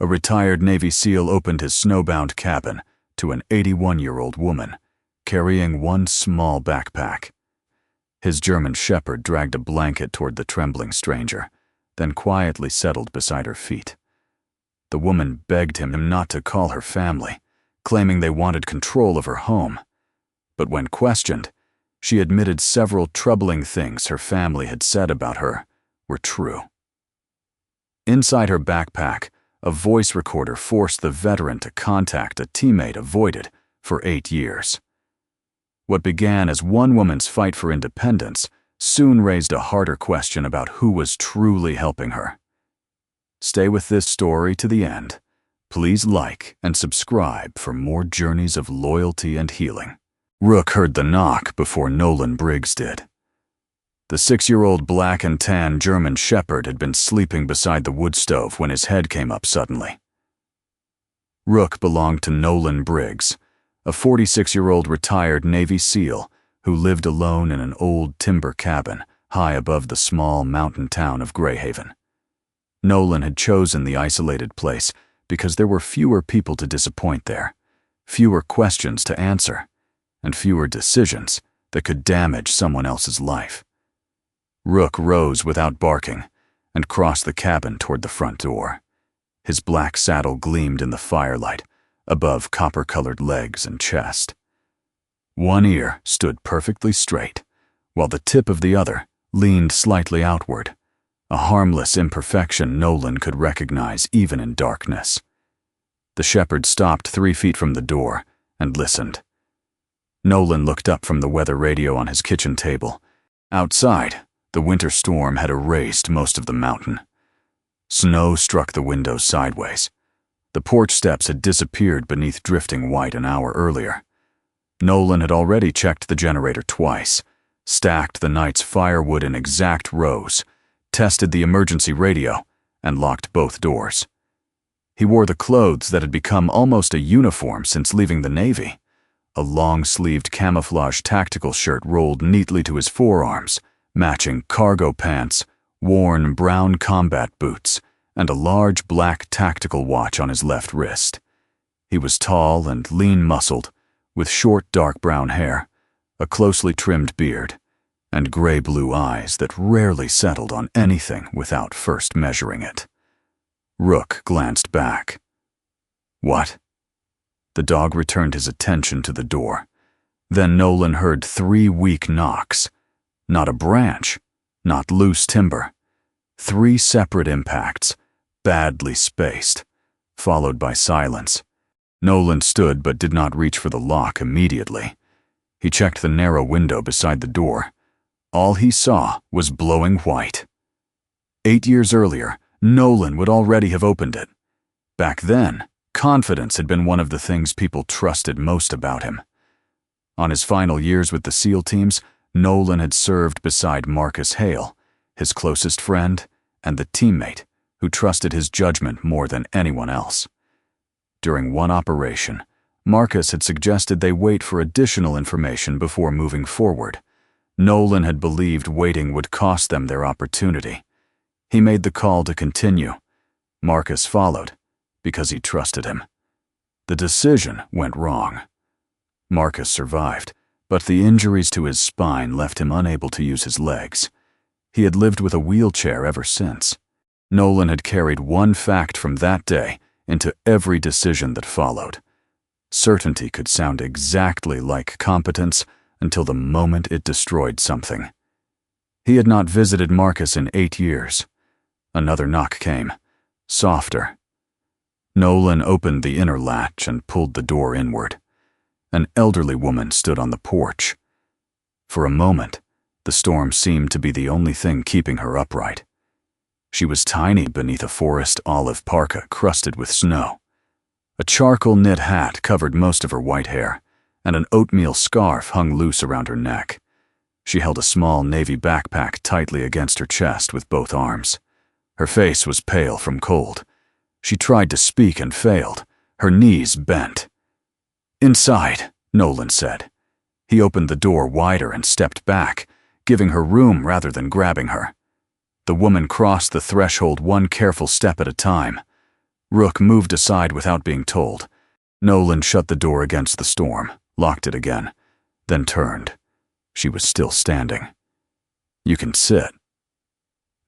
a retired Navy SEAL opened his snowbound cabin to an 81-year-old woman carrying one small backpack. His German shepherd dragged a blanket toward the trembling stranger, then quietly settled beside her feet. The woman begged him not to call her family, claiming they wanted control of her home. But when questioned, she admitted several troubling things her family had said about her were true. Inside her backpack, a voice recorder forced the veteran to contact a teammate avoided for 8 years. What began as one woman's fight for independence soon raised a harder question about who was truly helping her. Stay with this story to the end. Please like and subscribe for more journeys of loyalty and healing. Rook heard the knock before Nolan Briggs did. The 6-year-old black and tan German shepherd had been sleeping beside the wood stove when his head came up suddenly. Rook belonged to Nolan Briggs, a 46-year-old retired Navy SEAL who lived alone in an old timber cabin high above the small mountain town of Greyhaven. Nolan had chosen the isolated place because there were fewer people to disappoint there, fewer questions to answer, and fewer decisions that could damage someone else's life. Rook rose without barking and crossed the cabin toward the front door. His black saddle gleamed in the firelight above copper-colored legs and chest. One ear stood perfectly straight, while the tip of the other leaned slightly outward, a harmless imperfection Nolan could recognize even in darkness. The shepherd stopped 3 feet from the door and listened. Nolan looked up from the weather radio on his kitchen table. Outside, the winter storm had erased most of the mountain. Snow struck the windows sideways. The porch steps had disappeared beneath drifting white an hour earlier. Nolan had already checked the generator twice, stacked the night's firewood in exact rows, tested the emergency radio, and locked both doors. He wore the clothes that had become almost a uniform since leaving the Navy. A long-sleeved camouflage tactical shirt rolled neatly to his forearms, matching cargo pants, worn brown combat boots, and a large black tactical watch on his left wrist. He was tall and lean-muscled, with short dark brown hair, a closely trimmed beard, and gray-blue eyes that rarely settled on anything without first measuring it. Rook glanced back. What? The dog returned his attention to the door. Then Nolan heard 3 weak knocks. Not a branch, not loose timber. 3 separate impacts, badly spaced, followed by silence. Nolan stood but did not reach for the lock immediately. He checked the narrow window beside the door. All he saw was blowing white. 8 years earlier, Nolan would already have opened it. Back then, confidence had been one of the things people trusted most about him. On his final years with the SEAL teams, Nolan had served beside Marcus Hale, his closest friend and the teammate who trusted his judgment more than anyone else. During one operation, Marcus had suggested they wait for additional information before moving forward. Nolan had believed waiting would cost them their opportunity. He made the call to continue. Marcus followed because he trusted him. The decision went wrong. Marcus survived, but the injuries to his spine left him unable to use his legs. He had lived with a wheelchair ever since. Nolan had carried one fact from that day into every decision that followed. Certainty could sound exactly like competence until the moment it destroyed something. He had not visited Marcus in 8 years. Another knock came, softer. Nolan opened the inner latch and pulled the door inward. An elderly woman stood on the porch. For a moment, the storm seemed to be the only thing keeping her upright. She was tiny beneath a forest olive parka crusted with snow. A charcoal knit hat covered most of her white hair, and an oatmeal scarf hung loose around her neck. She held a small navy backpack tightly against her chest with both arms. Her face was pale from cold. She tried to speak and failed, her knees bent. "Inside," Nolan said. He opened the door wider and stepped back, giving her room rather than grabbing her. The woman crossed the threshold one careful step at a time. Rook moved aside without being told. Nolan shut the door against the storm, locked it again, then turned. She was still standing. "You can sit."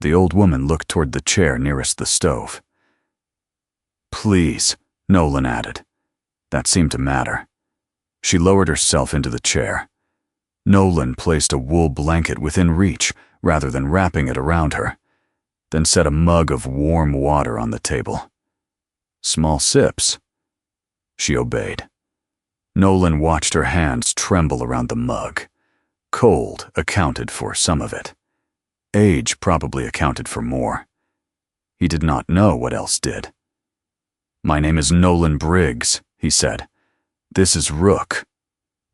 The old woman looked toward the chair nearest the stove. "Please," Nolan added. That seemed to matter. She lowered herself into the chair. Nolan placed a wool blanket within reach rather than wrapping it around her, then set a mug of warm water on the table. "Small sips." She obeyed. Nolan watched her hands tremble around the mug. Cold accounted for some of it. Age probably accounted for more. He did not know what else did. "My name is Nolan Briggs," he said. "This is Rook."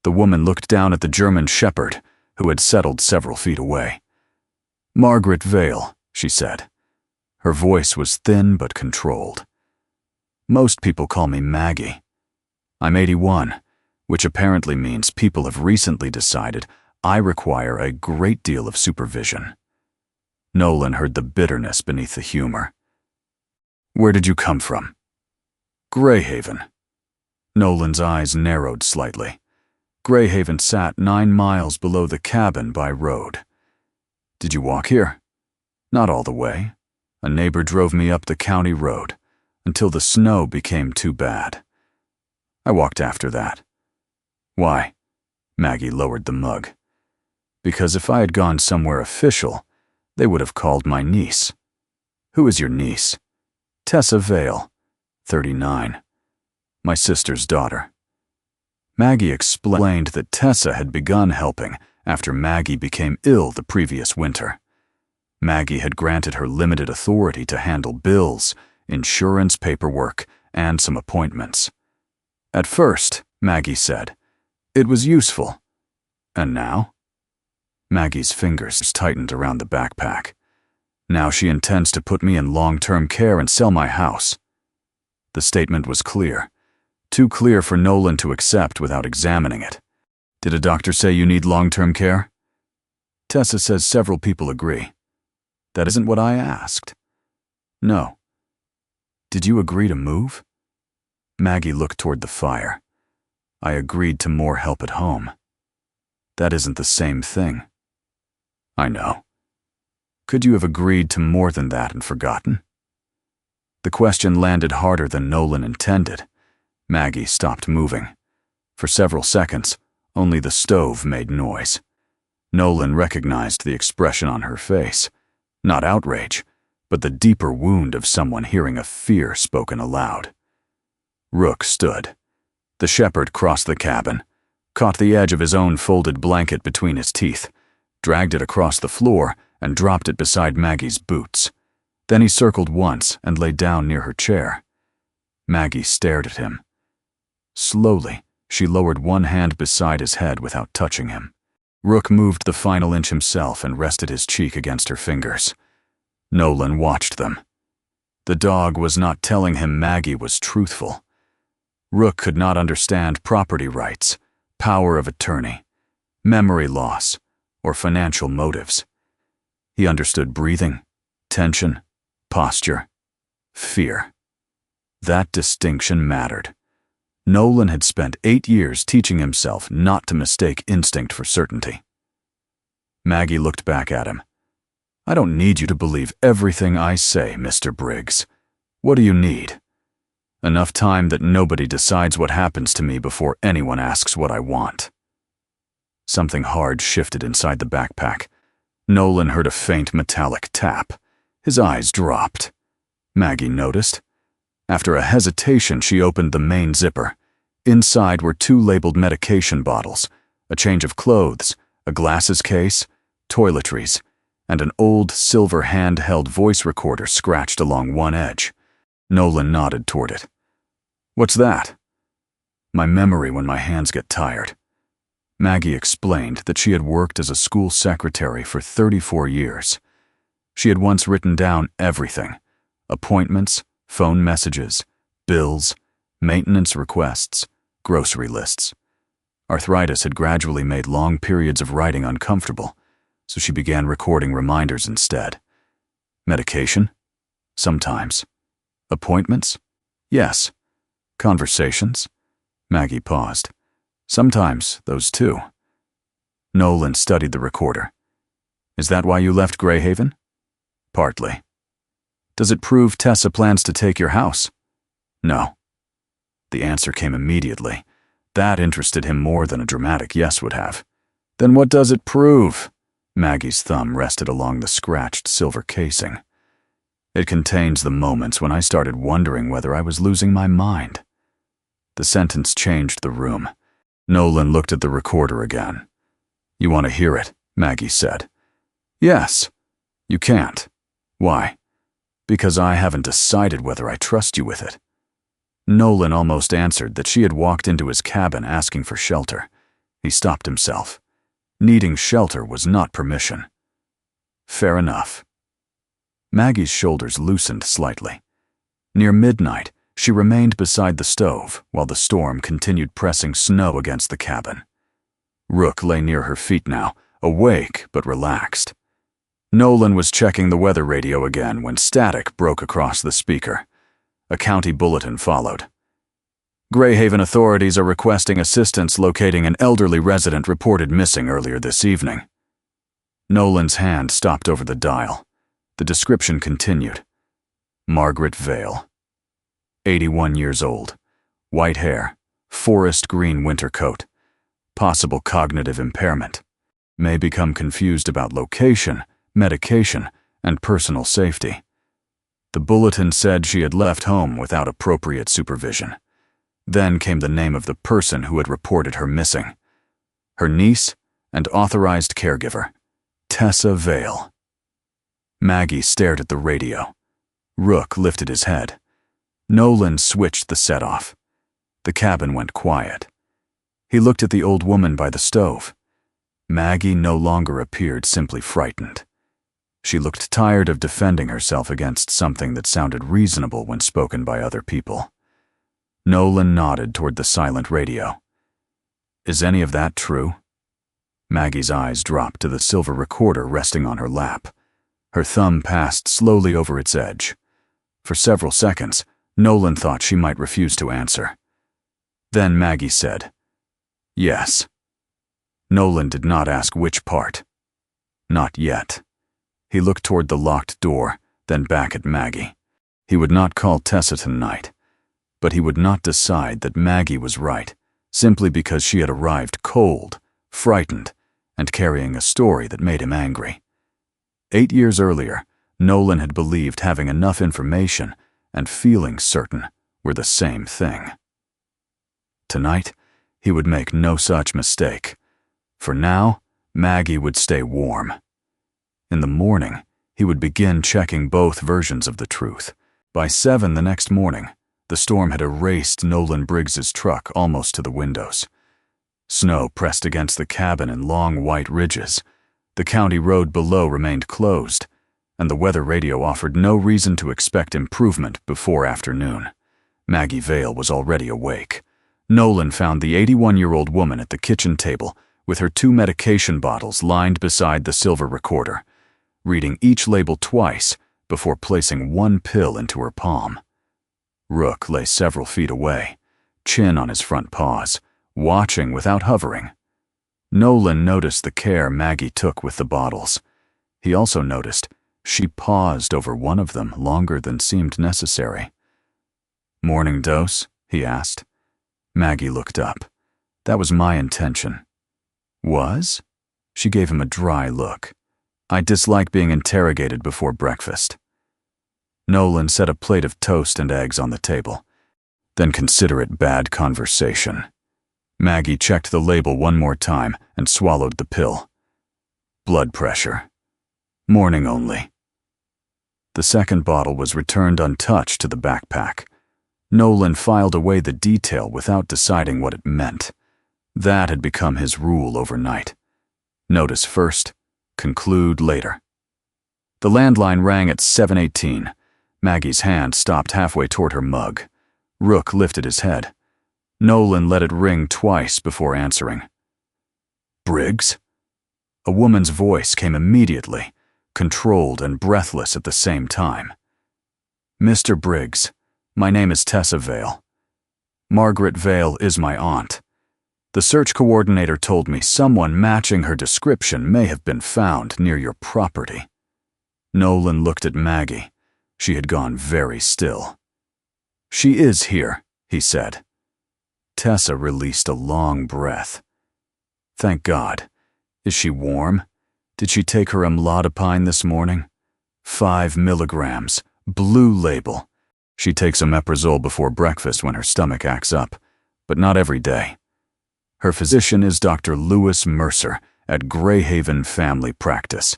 The woman looked down at the German shepherd, who had settled several feet away. "Margaret Vale," she said. Her voice was thin but controlled. "Most people call me Maggie. I'm 81, which apparently means people have recently decided I require a great deal of supervision." Nolan heard the bitterness beneath the humor. "Where did you come from?" "Greyhaven." Nolan's eyes narrowed slightly. Greyhaven sat 9 miles below the cabin by road. "Did you walk here?" "Not all the way. A neighbor drove me up the county road until the snow became too bad. I walked after that." "Why?" Maggie lowered the mug. "Because if I had gone somewhere official, they would have called my niece." "Who is your niece?" "Tessa Vale, 39. My sister's daughter." Maggie explained that Tessa had begun helping after Maggie became ill the previous winter. Maggie had granted her limited authority to handle bills, insurance paperwork, and some appointments. "At first," Maggie said, "it was useful. And now?" Maggie's fingers tightened around the backpack. "Now she intends to put me in long-term care and sell my house." The statement was clear. Too clear for Nolan to accept without examining it. "Did a doctor say you need long-term care?" "Tessa says several people agree." "That isn't what I asked." "No." "Did you agree to move?" Maggie looked toward the fire. "I agreed to more help at home." "That isn't the same thing." "I know." "Could you have agreed to more than that and forgotten?" The question landed harder than Nolan intended. Maggie stopped moving. For several seconds, only the stove made noise. Nolan recognized the expression on her face. Not outrage, but the deeper wound of someone hearing a fear spoken aloud. Rook stood. The shepherd crossed the cabin, caught the edge of his own folded blanket between his teeth, dragged it across the floor, and dropped it beside Maggie's boots. Then he circled once and lay down near her chair. Maggie stared at him. Slowly, she lowered one hand beside his head without touching him. Rook moved the final inch himself and rested his cheek against her fingers. Nolan watched them. The dog was not telling him Maggie was truthful. Rook could not understand property rights, power of attorney, memory loss, or financial motives. He understood breathing, tension, posture, fear. That distinction mattered. Nolan had spent 8 years teaching himself not to mistake instinct for certainty. Maggie looked back at him. "I don't need you to believe everything I say, Mr. Briggs. What do you need?" "Enough time that nobody decides what happens to me before anyone asks what I want." Something hard shifted inside the backpack. Nolan heard a faint metallic tap. His eyes dropped. Maggie noticed. After a hesitation, she opened the main zipper. Inside were 2 labeled medication bottles, a change of clothes, a glasses case, toiletries, and an old silver handheld voice recorder scratched along one edge. Nolan nodded toward it. "What's that?" "My memory when my hands get tired." Maggie explained that she had worked as a school secretary for 34 years. She had once written down everything: appointments, phone messages, bills, maintenance requests, grocery lists. Arthritis had gradually made long periods of writing uncomfortable, so she began recording reminders instead. Medication? Sometimes. Appointments? Yes. Conversations? Maggie paused. Sometimes, those too. Nolan studied the recorder. Is that why you left Greyhaven? Partly. Does it prove Tessa plans to take your house? No. The answer came immediately. That interested him more than a dramatic yes would have. Then what does it prove? Maggie's thumb rested along the scratched silver casing. It contains the moments when I started wondering whether I was losing my mind. The sentence changed the room. Nolan looked at the recorder again. You want to hear it? Maggie said. Yes. You can't. Why? Because I haven't decided whether I trust you with it. Nolan almost answered that she had walked into his cabin asking for shelter. He stopped himself. Needing shelter was not permission. Fair enough. Maggie's shoulders loosened slightly. Near midnight, she remained beside the stove while the storm continued pressing snow against the cabin. Rook lay near her feet now, awake but relaxed. Nolan was checking the weather radio again when static broke across the speaker. A county bulletin followed. Greyhaven authorities are requesting assistance locating an elderly resident reported missing earlier this evening. Nolan's hand stopped over the dial. The description continued. Margaret Vale. 81 years old. White hair. Forest green winter coat. Possible cognitive impairment. May become confused about location, medication, and personal safety. The bulletin said she had left home without appropriate supervision. Then came the name of the person who had reported her missing. Her niece and authorized caregiver, Tessa Vale. Maggie stared at the radio. Rook lifted his head. Nolan switched the set-off. The cabin went quiet. He looked at the old woman by the stove. Maggie no longer appeared simply frightened. She looked tired of defending herself against something that sounded reasonable when spoken by other people. Nolan nodded toward the silent radio. Is any of that true? Maggie's eyes dropped to the silver recorder resting on her lap. Her thumb passed slowly over its edge. For several seconds, Nolan thought she might refuse to answer. Then Maggie said, Yes. Nolan did not ask which part. Not yet. He looked toward the locked door, then back at Maggie. He would not call Tessa tonight, but he would not decide that Maggie was right, simply because she had arrived cold, frightened, and carrying a story that made him angry. 8 years earlier, Nolan had believed having enough information and feeling certain were the same thing. Tonight, he would make no such mistake. For now, Maggie would stay warm. In the morning, he would begin checking both versions of the truth. By 7 the next morning, the storm had erased Nolan Briggs's truck almost to the windows. Snow pressed against the cabin in long white ridges. The county road below remained closed, and the weather radio offered no reason to expect improvement before afternoon. Maggie Vale was already awake. Nolan found the 81-year-old woman at the kitchen table with her 2 medication bottles lined beside the silver recorder, reading each label twice before placing 1 pill into her palm. Rook lay several feet away, chin on his front paws, watching without hovering. Nolan noticed the care Maggie took with the bottles. He also noticed she paused over one of them longer than seemed necessary. Morning dose? He asked. Maggie looked up. That was my intention. Was? She gave him a dry look. I dislike being interrogated before breakfast. Nolan set a plate of toast and eggs on the table. Then consider it bad conversation. Maggie checked the label one more time and swallowed the pill. Blood pressure. Morning only. The second bottle was returned untouched to the backpack. Nolan filed away the detail without deciding what it meant. That had become his rule overnight. Notice first, conclude later. The landline rang at 7:18. Maggie's hand stopped halfway toward her mug. Rook lifted his head. Nolan let it ring twice before answering. Briggs? A woman's voice came immediately, controlled and breathless at the same time. Mr. Briggs, My name is Tessa Vale. Margaret Vale is my aunt. The search coordinator told me someone matching her description may have been found near your property." Nolan looked at Maggie. She had gone very still. "She is here," he said. Tessa released a long breath. "Thank God. Is she warm? Did she take her amlodipine this morning? 5 milligrams, blue label. She takes omeprazole before breakfast when her stomach acts up, but not every day. Her physician is Dr. Lewis Mercer at Greyhaven Family Practice.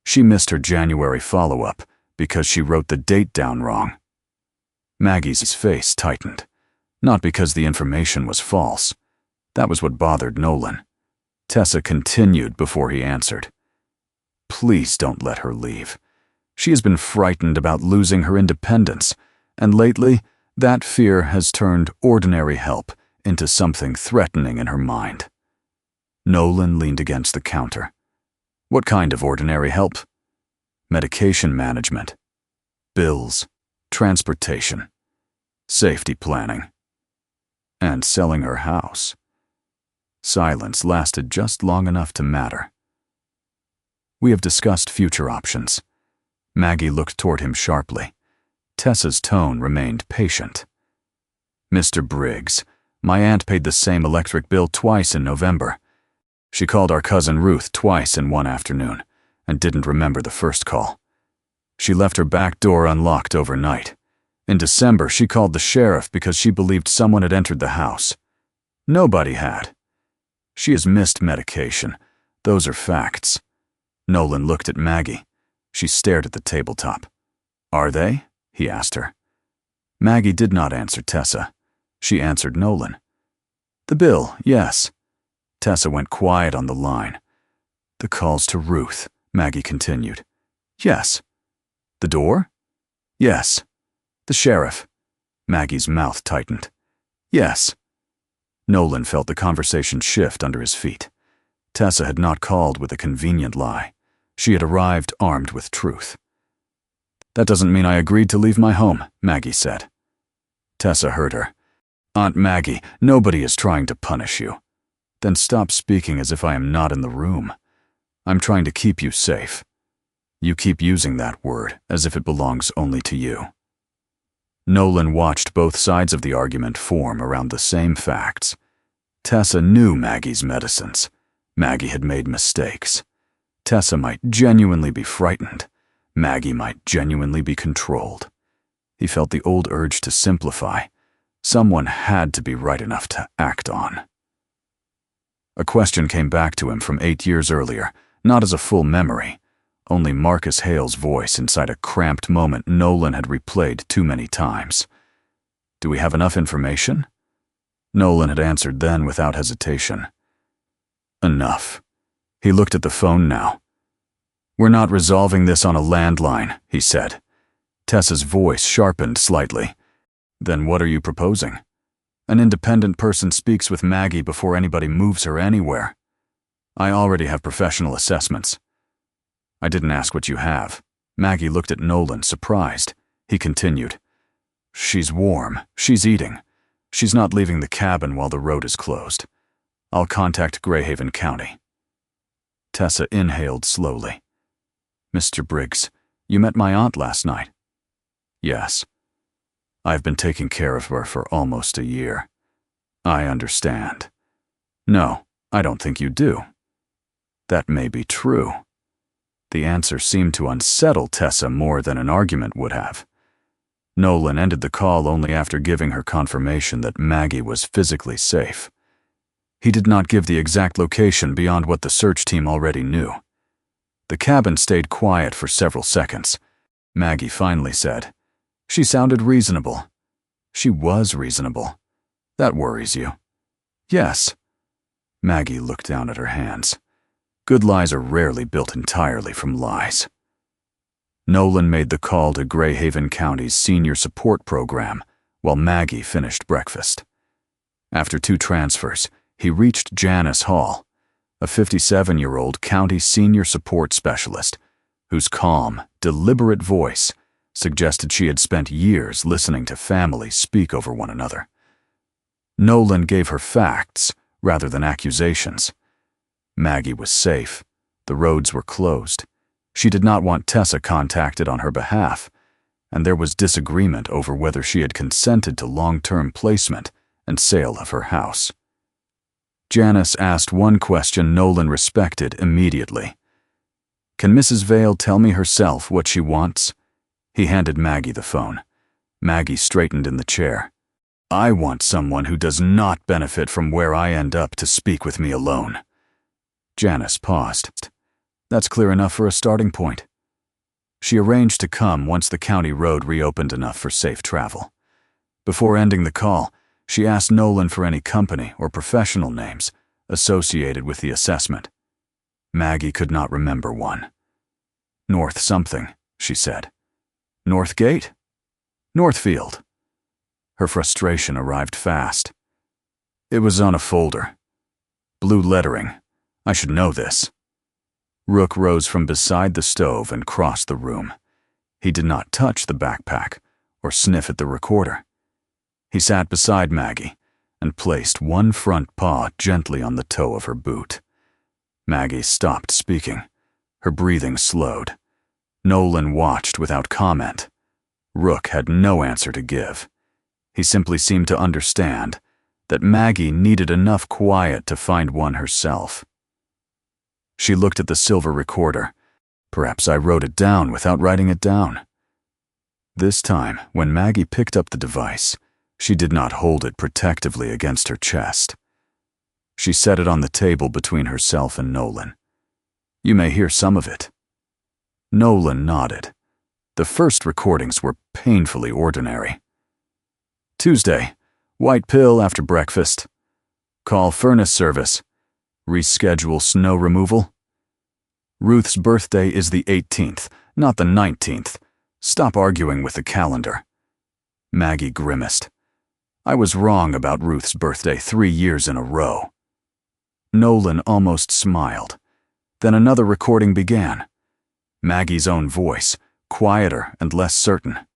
She missed her January follow-up because she wrote the date down wrong." Maggie's face tightened, not because the information was false. That was what bothered Nolan. Tessa continued before he answered. "Please don't let her leave. She has been frightened about losing her independence, and lately that fear has turned ordinary help into something threatening in her mind." Nolan leaned against the counter. "What kind of ordinary help?" "Medication management, bills, transportation, safety planning, and selling her house." Silence lasted just long enough to matter. "We have discussed future options." Maggie looked toward him sharply. Tessa's tone remained patient. "Mr. Briggs, my aunt paid the same electric bill twice in November. She called our cousin Ruth twice in one afternoon and didn't remember the first call. She left her back door unlocked overnight. In December, she called the sheriff because she believed someone had entered the house. Nobody had. She has missed medication. Those are facts." Nolan looked at Maggie. She stared at the tabletop. "Are they?" he asked her. Maggie did not answer Tessa. She answered Nolan. "The bill, yes." Tessa went quiet on the line. "The calls to Ruth," Maggie continued. "Yes." "The door?" "Yes." "The sheriff." Maggie's mouth tightened. "Yes." Nolan felt the conversation shift under his feet. Tessa had not called with a convenient lie. She had arrived armed with truth. "That doesn't mean I agreed to leave my home," Maggie said. Tessa heard her. "Aunt Maggie, nobody is trying to punish you." "Then stop speaking as if I am not in the room. I'm trying to keep you safe. You keep using that word as if it belongs only to you." Nolan watched both sides of the argument form around the same facts. Tessa knew Maggie's medicines. Maggie had made mistakes. Tessa might genuinely be frightened. Maggie might genuinely be controlled. He felt the old urge to simplify. Someone had to be right enough to act on. A question came back to him from 8 years earlier, not as a full memory. Only Marcus Hale's voice inside a cramped moment Nolan had replayed too many times. "Do we have enough information?" Nolan had answered then without hesitation. "Enough." He looked at the phone now. "We're not resolving this on a landline," he said. Tessa's voice sharpened slightly. "Then what are you proposing?" "An independent person speaks with Maggie before anybody moves her anywhere. I already have professional assessments." "I didn't ask what you have." Maggie looked at Nolan, surprised. He continued. "She's warm. She's eating. She's not leaving the cabin while the road is closed. I'll contact Greyhaven County." Tessa inhaled slowly. "Mr. Briggs, you met my aunt last night." "Yes. I've been taking care of her for almost a year." "I understand." "No, I don't think you do." "That may be true." The answer seemed to unsettle Tessa more than an argument would have. Nolan ended the call only after giving her confirmation that Maggie was physically safe. He did not give the exact location beyond what the search team already knew. The cabin stayed quiet for several seconds. Maggie finally said, "She sounded reasonable." "She was reasonable. That worries you." "Yes." Maggie looked down at her hands. Good lies are rarely built entirely from lies. Nolan made the call to Greyhaven County's senior support program while Maggie finished breakfast. After 2 transfers, he reached Janice Hall, a 57-year-old county senior support specialist whose calm, deliberate voice suggested she had spent years listening to families speak over one another. Nolan gave her facts rather than accusations. Maggie was safe. The roads were closed. She did not want Tessa contacted on her behalf, and there was disagreement over whether she had consented to long-term placement and sale of her house. Janice asked one question Nolan respected immediately. "Can Mrs. Vale tell me herself what she wants?" He handed Maggie the phone. Maggie straightened in the chair. "I want someone who does not benefit from where I end up to speak with me alone." Janice paused. "That's clear enough for a starting point." She arranged to come once the county road reopened enough for safe travel. Before ending the call, she asked Nolan for any company or professional names associated with the assessment. Maggie could not remember one. "North something," she said. "Northgate? Northfield." Her frustration arrived fast. "It was on a folder. Blue lettering. I should know this." Rook rose from beside the stove and crossed the room. He did not touch the backpack or sniff at the recorder. He sat beside Maggie and placed one front paw gently on the toe of her boot. Maggie stopped speaking. Her breathing slowed. Nolan watched without comment. Rook had no answer to give. He simply seemed to understand that Maggie needed enough quiet to find one herself. She looked at the silver recorder. "Perhaps I wrote it down without writing it down." This time, when Maggie picked up the device, she did not hold it protectively against her chest. She set it on the table between herself and Nolan. "You may hear some of it." Nolan nodded. The first recordings were painfully ordinary. "Tuesday, white pill after breakfast. Call furnace service. Reschedule snow removal. Ruth's birthday is the 18th, not the 19th. Stop arguing with the calendar." Maggie grimaced. "I was wrong about Ruth's birthday 3 years in a row." Nolan almost smiled. Then another recording began. Maggie's own voice, quieter and less certain.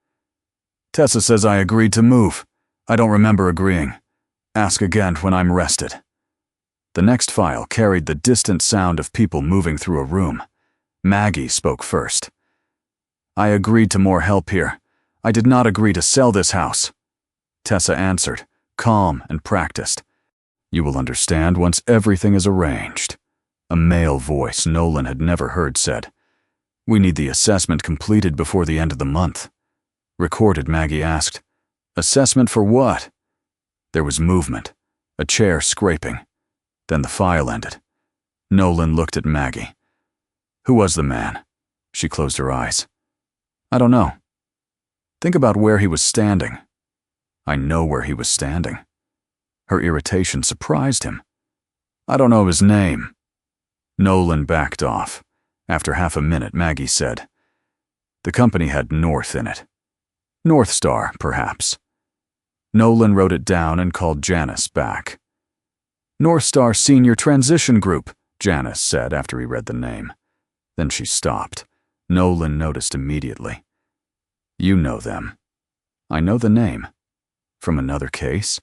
"Tessa says I agreed to move. I don't remember agreeing. Ask again when I'm rested." The next file carried the distant sound of people moving through a room. Maggie spoke first. "I agreed to more help here. I did not agree to sell this house." Tessa answered, calm and practiced. "You will understand once everything is arranged." A male voice Nolan had never heard said, "We need the assessment completed before the end of the month." Recorded, Maggie asked, "Assessment for what?" There was movement, a chair scraping. Then the file ended. Nolan looked at Maggie. "Who was the man?" She closed her eyes. "I don't know." "Think about where he was standing." "I know where he was standing." Her irritation surprised him. "I don't know his name." Nolan backed off. After half a minute, Maggie said, "The company had North in it. North Star, perhaps." Nolan wrote it down and called Janice back. "North Star Senior Transition Group," Janice said after he read the name. Then she stopped. Nolan noticed immediately. "You know them." "I know the name." "From another case?"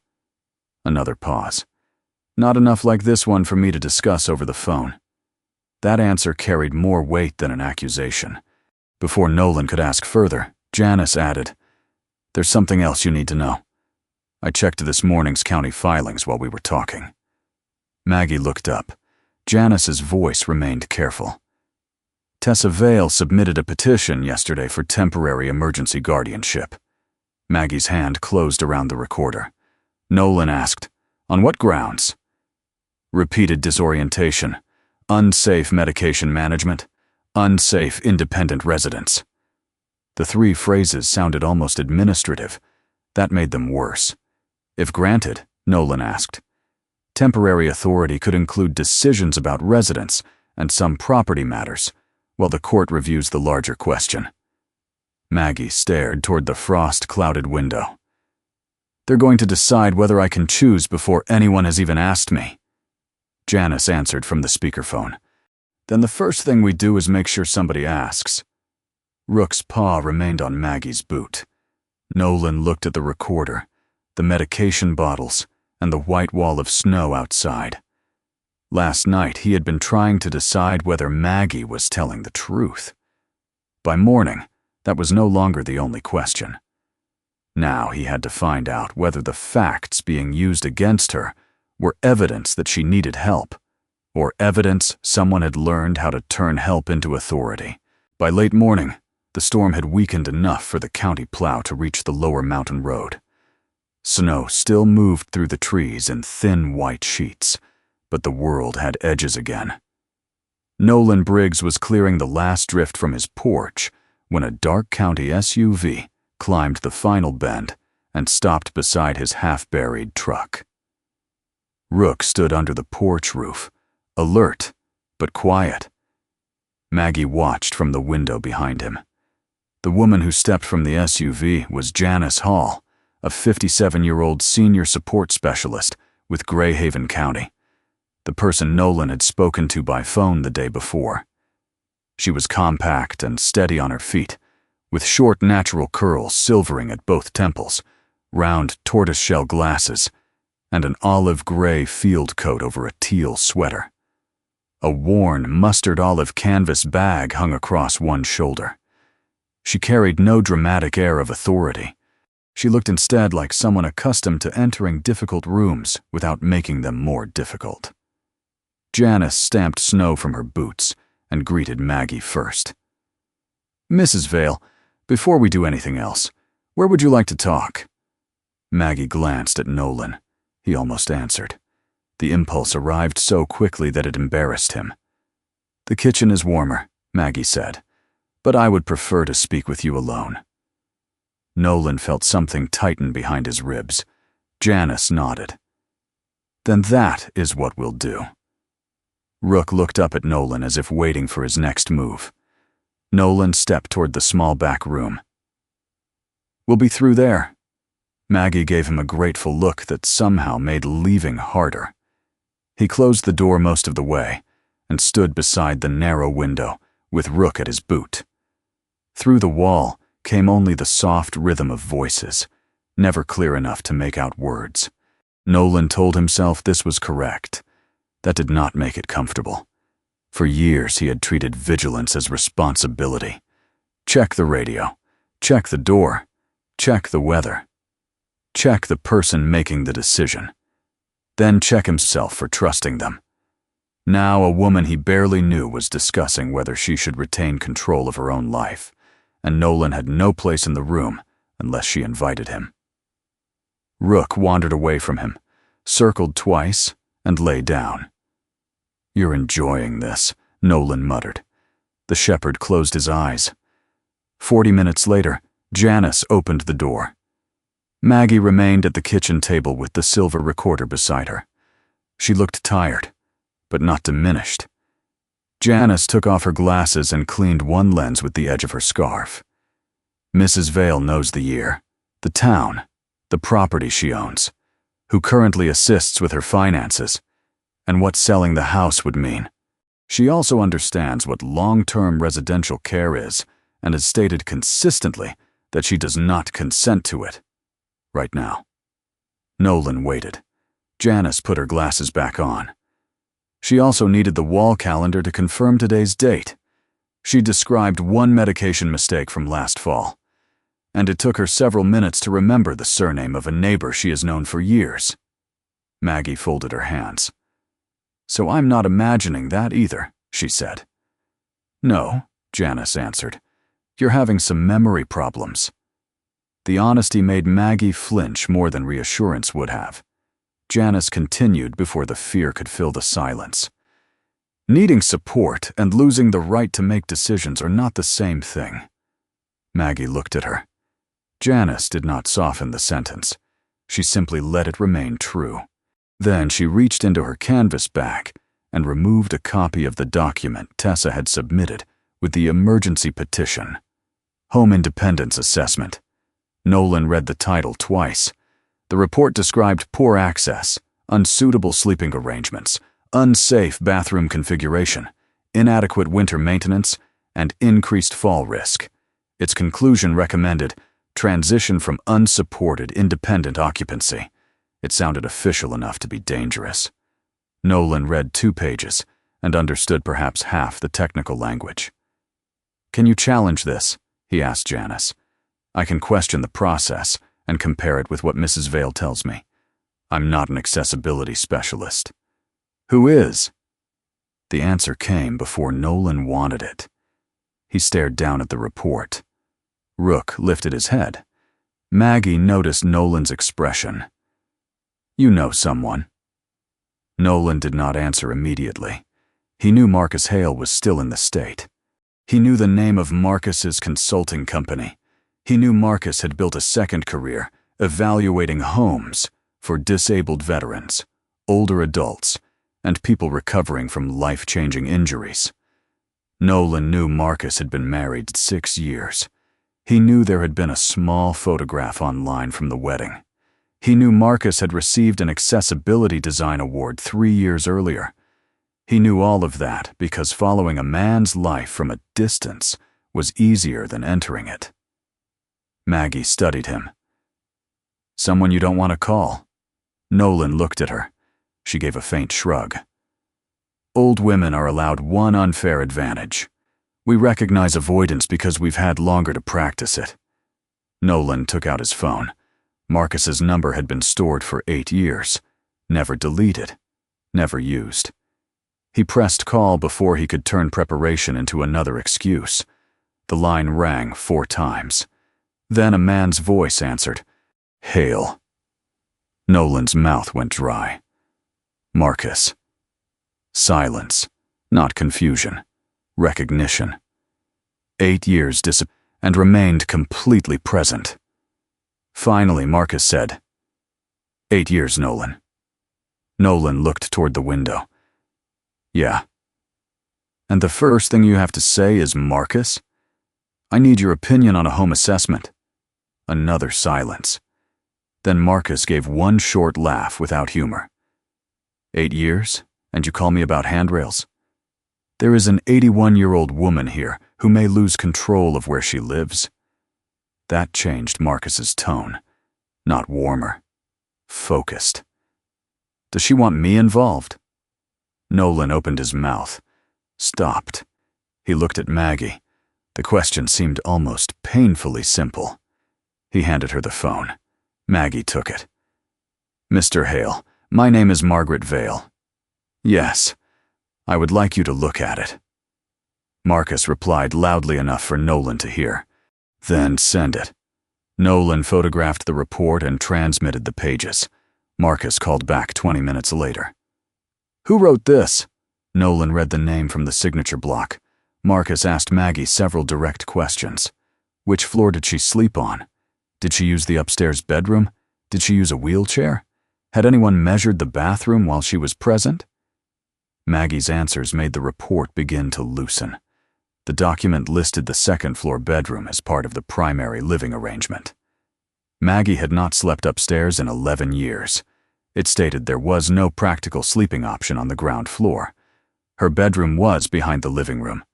Another pause. "Not enough like this one for me to discuss over the phone." That answer carried more weight than an accusation. Before Nolan could ask further, Janice added, "There's something else you need to know. I checked this morning's county filings while we were talking." Maggie looked up. Janice's voice remained careful. "Tessa Vale submitted a petition yesterday for temporary emergency guardianship." Maggie's hand closed around the recorder. Nolan asked, "On what grounds?" "Repeated disorientation, unsafe medication management, unsafe independent residence." The 3 phrases sounded almost administrative. That made them worse. If granted, Nolan asked, temporary authority could include decisions about residence and some property matters, while the court reviews the larger question. Maggie stared toward the frost-clouded window. "They're going to decide whether I can choose before anyone has even asked me." Janice answered from the speakerphone. "Then the first thing we do is make sure somebody asks." Rook's paw remained on Maggie's boot. Nolan looked at the recorder, the medication bottles, and the white wall of snow outside. Last night he had been trying to decide whether Maggie was telling the truth. By morning, that was no longer the only question. Now he had to find out whether the facts being used against her were evidence that she needed help, or evidence someone had learned how to turn help into authority. By late morning, the storm had weakened enough for the county plow to reach the lower mountain road. Snow still moved through the trees in thin white sheets, but the world had edges again. Nolan Briggs was clearing the last drift from his porch when a dark county SUV climbed the final bend and stopped beside his half-buried truck. Rook stood under the porch roof, alert but quiet. Maggie watched from the window behind him. The woman who stepped from the SUV was Janice Hall, a 57-year-old senior support specialist with Greyhaven County, the person Nolan had spoken to by phone the day before. She was compact and steady on her feet, with short natural curls silvering at both temples, round tortoiseshell glasses, and an olive-gray field coat over a teal sweater. A worn, mustard-olive canvas bag hung across one shoulder. She carried no dramatic air of authority. She looked instead like someone accustomed to entering difficult rooms without making them more difficult. Janice stamped snow from her boots and greeted Maggie first. "Mrs. Vale, before we do anything else, where would you like to talk?" Maggie glanced at Nolan. He almost answered. The impulse arrived so quickly that it embarrassed him. "The kitchen is warmer," Maggie said, "but I would prefer to speak with you alone." Nolan felt something tighten behind his ribs. Janice nodded. "Then that is what we'll do." Rook looked up at Nolan as if waiting for his next move. Nolan stepped toward the small back room. "We'll be through there." Maggie gave him a grateful look that somehow made leaving harder. He closed the door most of the way and stood beside the narrow window with Rook at his boot. Through the wall came only the soft rhythm of voices, never clear enough to make out words. Nolan told himself this was correct. That did not make it comfortable. For years he had treated vigilance as responsibility. Check the radio, check the door, check the weather, check the person making the decision, then check himself for trusting them. Now a woman he barely knew was discussing whether she should retain control of her own life, and Nolan had no place in the room unless she invited him. Rook wandered away from him, circled twice, and lay down. "You're enjoying this," Nolan muttered. The shepherd closed his eyes. 40 minutes later, Janice opened the door. Maggie remained at the kitchen table with the silver recorder beside her. She looked tired, but not diminished. Janice took off her glasses and cleaned one lens with the edge of her scarf. "Mrs. Vale knows the year, the town, the property she owns, who currently assists with her finances, and what selling the house would mean. She also understands what long-term residential care is and has stated consistently that she does not consent to it. Right now." Nolan waited. Janice put her glasses back on. She also needed the wall calendar to confirm today's date. She described one medication mistake from last fall, and it took her several minutes to remember the surname of a neighbor she has known for years. Maggie folded her hands. "So I'm not imagining that either," she said. "No," Janice answered. "You're having some memory problems." The honesty made Maggie flinch more than reassurance would have. Janice continued before the fear could fill the silence. "Needing support and losing the right to make decisions are not the same thing." Maggie looked at her. Janice did not soften the sentence. She simply let it remain true. Then she reached into her canvas bag and removed a copy of the document Tessa had submitted with the emergency petition. Home Independence Assessment. Nolan read the title twice. The report described poor access, unsuitable sleeping arrangements, unsafe bathroom configuration, inadequate winter maintenance, and increased fall risk. Its conclusion recommended transition from unsupported independent occupancy. It sounded official enough to be dangerous. Nolan read 2 pages and understood perhaps half the technical language. "Can you challenge this?" he asked Janice. "I can question the process and compare it with what Mrs. Vale tells me. I'm not an accessibility specialist." "Who is?" The answer came before Nolan wanted it. He stared down at the report. Rook lifted his head. Maggie noticed Nolan's expression. "You know someone." Nolan did not answer immediately. He knew Marcus Hale was still in the state. He knew the name of Marcus's consulting company. He knew Marcus had built a second career, evaluating homes for disabled veterans, older adults, and people recovering from life-changing injuries. Nolan knew Marcus had been married 6 years. He knew there had been a small photograph online from the wedding. He knew Marcus had received an Accessibility Design Award 3 years earlier. He knew all of that because following a man's life from a distance was easier than entering it. Maggie studied him. "Someone you don't want to call?" Nolan looked at her. She gave a faint shrug. "Old women are allowed one unfair advantage. We recognize avoidance because we've had longer to practice it." Nolan took out his phone. Marcus's number had been stored for 8 years, never deleted, never used. He pressed call before he could turn preparation into another excuse. The line rang 4 times. Then a man's voice answered, "Hale." Nolan's mouth went dry. Marcus. Silence, not confusion, recognition. 8 years and remained completely present. Finally, Marcus said, "8 years, Nolan." Nolan looked toward the window. "Yeah." "And the first thing you have to say is Marcus? I need your opinion on a home assessment." Another silence. Then Marcus gave one short laugh without humor. "8 years, and you call me about handrails? There is an 81-year-old woman here who may lose control of where she lives." That changed Marcus's tone. Not warmer. Focused. "Does she want me involved?" Nolan opened his mouth. Stopped. He looked at Maggie. The question seemed almost painfully simple. He handed her the phone. Maggie took it. "Mr. Hale, my name is Margaret Vale." "Yes, I would like you to look at it." Marcus replied loudly enough for Nolan to hear. "Then send it." Nolan photographed the report and transmitted the pages. Marcus called back 20 minutes later. "Who wrote this?" Nolan read the name from the signature block. Marcus asked Maggie several direct questions. Which floor did she sleep on? Did she use the upstairs bedroom? Did she use a wheelchair? Had anyone measured the bathroom while she was present? Maggie's answers made the report begin to loosen. The document listed the second-floor bedroom as part of the primary living arrangement. Maggie had not slept upstairs in 11 years. It stated there was no practical sleeping option on the ground floor. Her bedroom was behind the living room.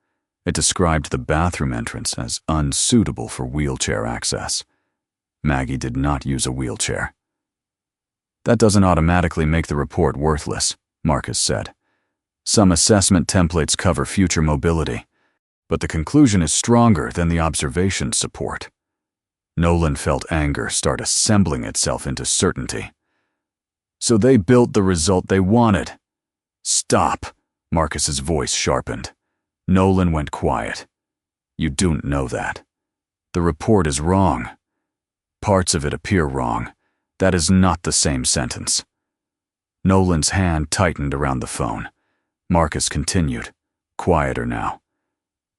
It described the bathroom entrance as unsuitable for wheelchair access. Maggie did not use a wheelchair. "That doesn't automatically make the report worthless," Marcus said. "Some assessment templates cover future mobility, but the conclusion is stronger than the observations support." Nolan felt anger start assembling itself into certainty. "So they built the result they wanted." "Stop," Marcus's voice sharpened. Nolan went quiet. "You don't know that. The report is wrong. Parts of it appear wrong. That is not the same sentence." Nolan's hand tightened around the phone. Marcus continued, quieter now.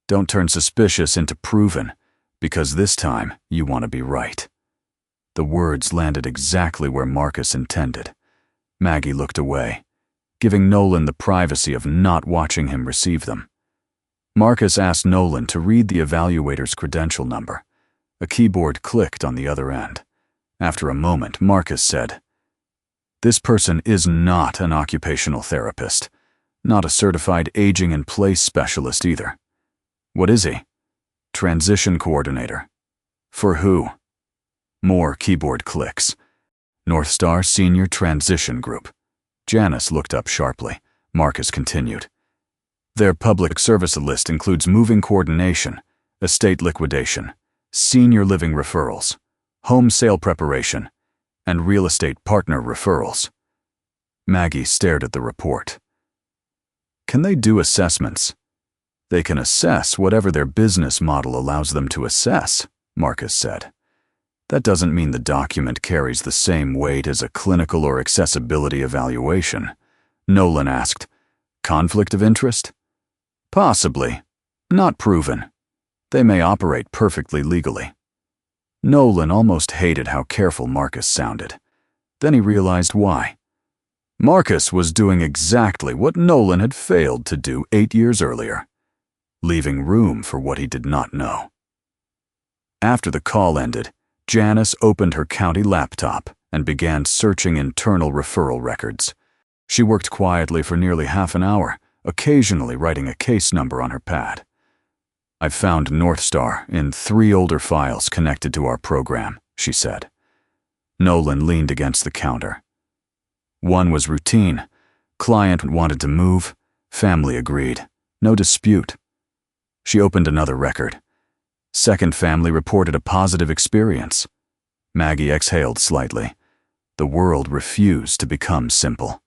"Don't turn suspicious into proven, because this time you want to be right." The words landed exactly where Marcus intended. Maggie looked away, giving Nolan the privacy of not watching him receive them. Marcus asked Nolan to read the evaluator's credential number. A keyboard clicked on the other end. After a moment, Marcus said, "This person is not an occupational therapist, not a certified aging-in-place specialist either." "What is he?" Transition coordinator. For who? More keyboard clicks. North Star Senior Transition Group. Janice looked up sharply. Marcus continued. Their public service list includes moving coordination, estate liquidation, senior living referrals, home sale preparation, and real estate partner referrals. Maggie stared at the report. Can they do assessments? They can assess whatever their business model allows them to assess, Marcus said. That doesn't mean the document carries the same weight as a clinical or accessibility evaluation. Nolan asked, conflict of interest? Possibly. Not proven. They may operate perfectly legally. Nolan almost hated how careful Marcus sounded. Then he realized why. Marcus was doing exactly what Nolan had failed to do 8 years earlier, leaving room for what he did not know. After the call ended, Janice opened her county laptop and began searching internal referral records. She worked quietly for nearly half an hour, occasionally writing a case number on her pad. I've found North Star in 3 older files connected to our program, she said. Nolan leaned against the counter. One was routine. Client wanted to move. Family agreed. No dispute. She opened another record. Second family reported a positive experience. Maggie exhaled slightly. The world refused to become simple.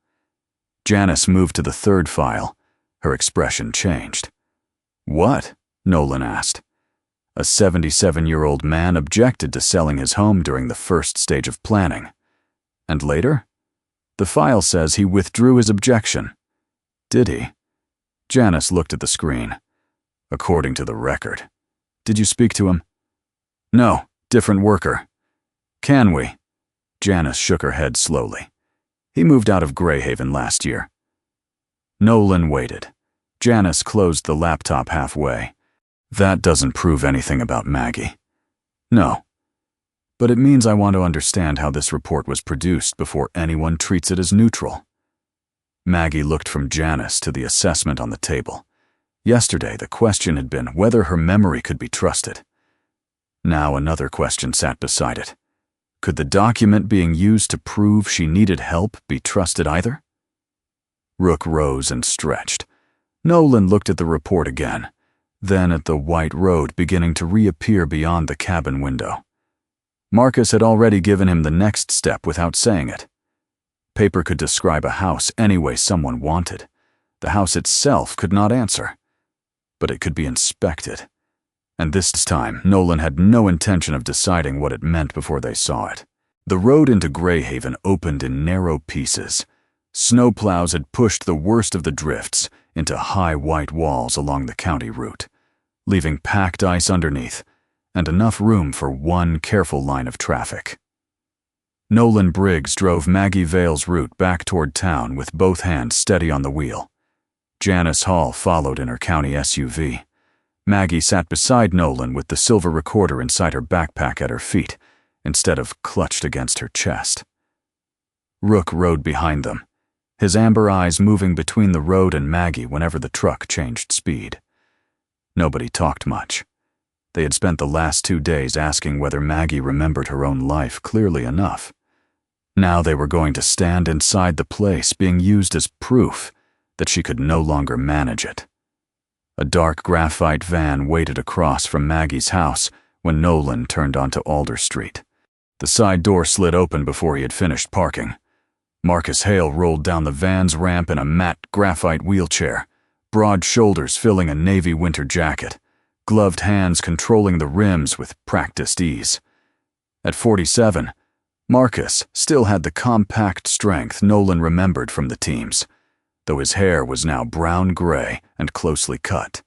Janice moved to the third file. Her expression changed. What? Nolan asked. A 77-year-old man objected to selling his home during the first stage of planning. And later? The file says he withdrew his objection. Did he? Janice looked at the screen. According to the record. Did you speak to him? No, different worker. Can we? Janice shook her head slowly. He moved out of Greyhaven last year. Nolan waited. Janice closed the laptop halfway. That doesn't prove anything about Maggie. No. But it means I want to understand how this report was produced before anyone treats it as neutral. Maggie looked from Janice to the assessment on the table. Yesterday, the question had been whether her memory could be trusted. Now another question sat beside it. Could the document being used to prove she needed help be trusted either? Rook rose and stretched. Nolan looked at the report again, then at the white road beginning to reappear beyond the cabin window. Marcus had already given him the next step without saying it. Paper could describe a house any way someone wanted. The house itself could not answer. But it could be inspected. And this time, Nolan had no intention of deciding what it meant before they saw it. The road into Greyhaven opened in narrow pieces. Snowplows had pushed the worst of the drifts into high white walls along the county route, leaving packed ice underneath and enough room for one careful line of traffic. Nolan Briggs drove Maggie Vale's route back toward town with both hands steady on the wheel. Janice Hall followed in her county SUV. Maggie sat beside Nolan with the silver recorder inside her backpack at her feet, instead of clutched against her chest. Rook rode behind them, his amber eyes moving between the road and Maggie whenever the truck changed speed. Nobody talked much. They had spent the last 2 days asking whether Maggie remembered her own life clearly enough. Now they were going to stand inside the place being used as proof that she could no longer manage it. A dark graphite van waited across from Maggie's house when Nolan turned onto Alder Street. The side door slid open before he had finished parking. Marcus Hale rolled down the van's ramp in a matte graphite wheelchair, broad shoulders filling a navy winter jacket, gloved hands controlling the rims with practiced ease. At 47, Marcus still had the compact strength Nolan remembered from the teams, though his hair was now brown-gray and closely cut,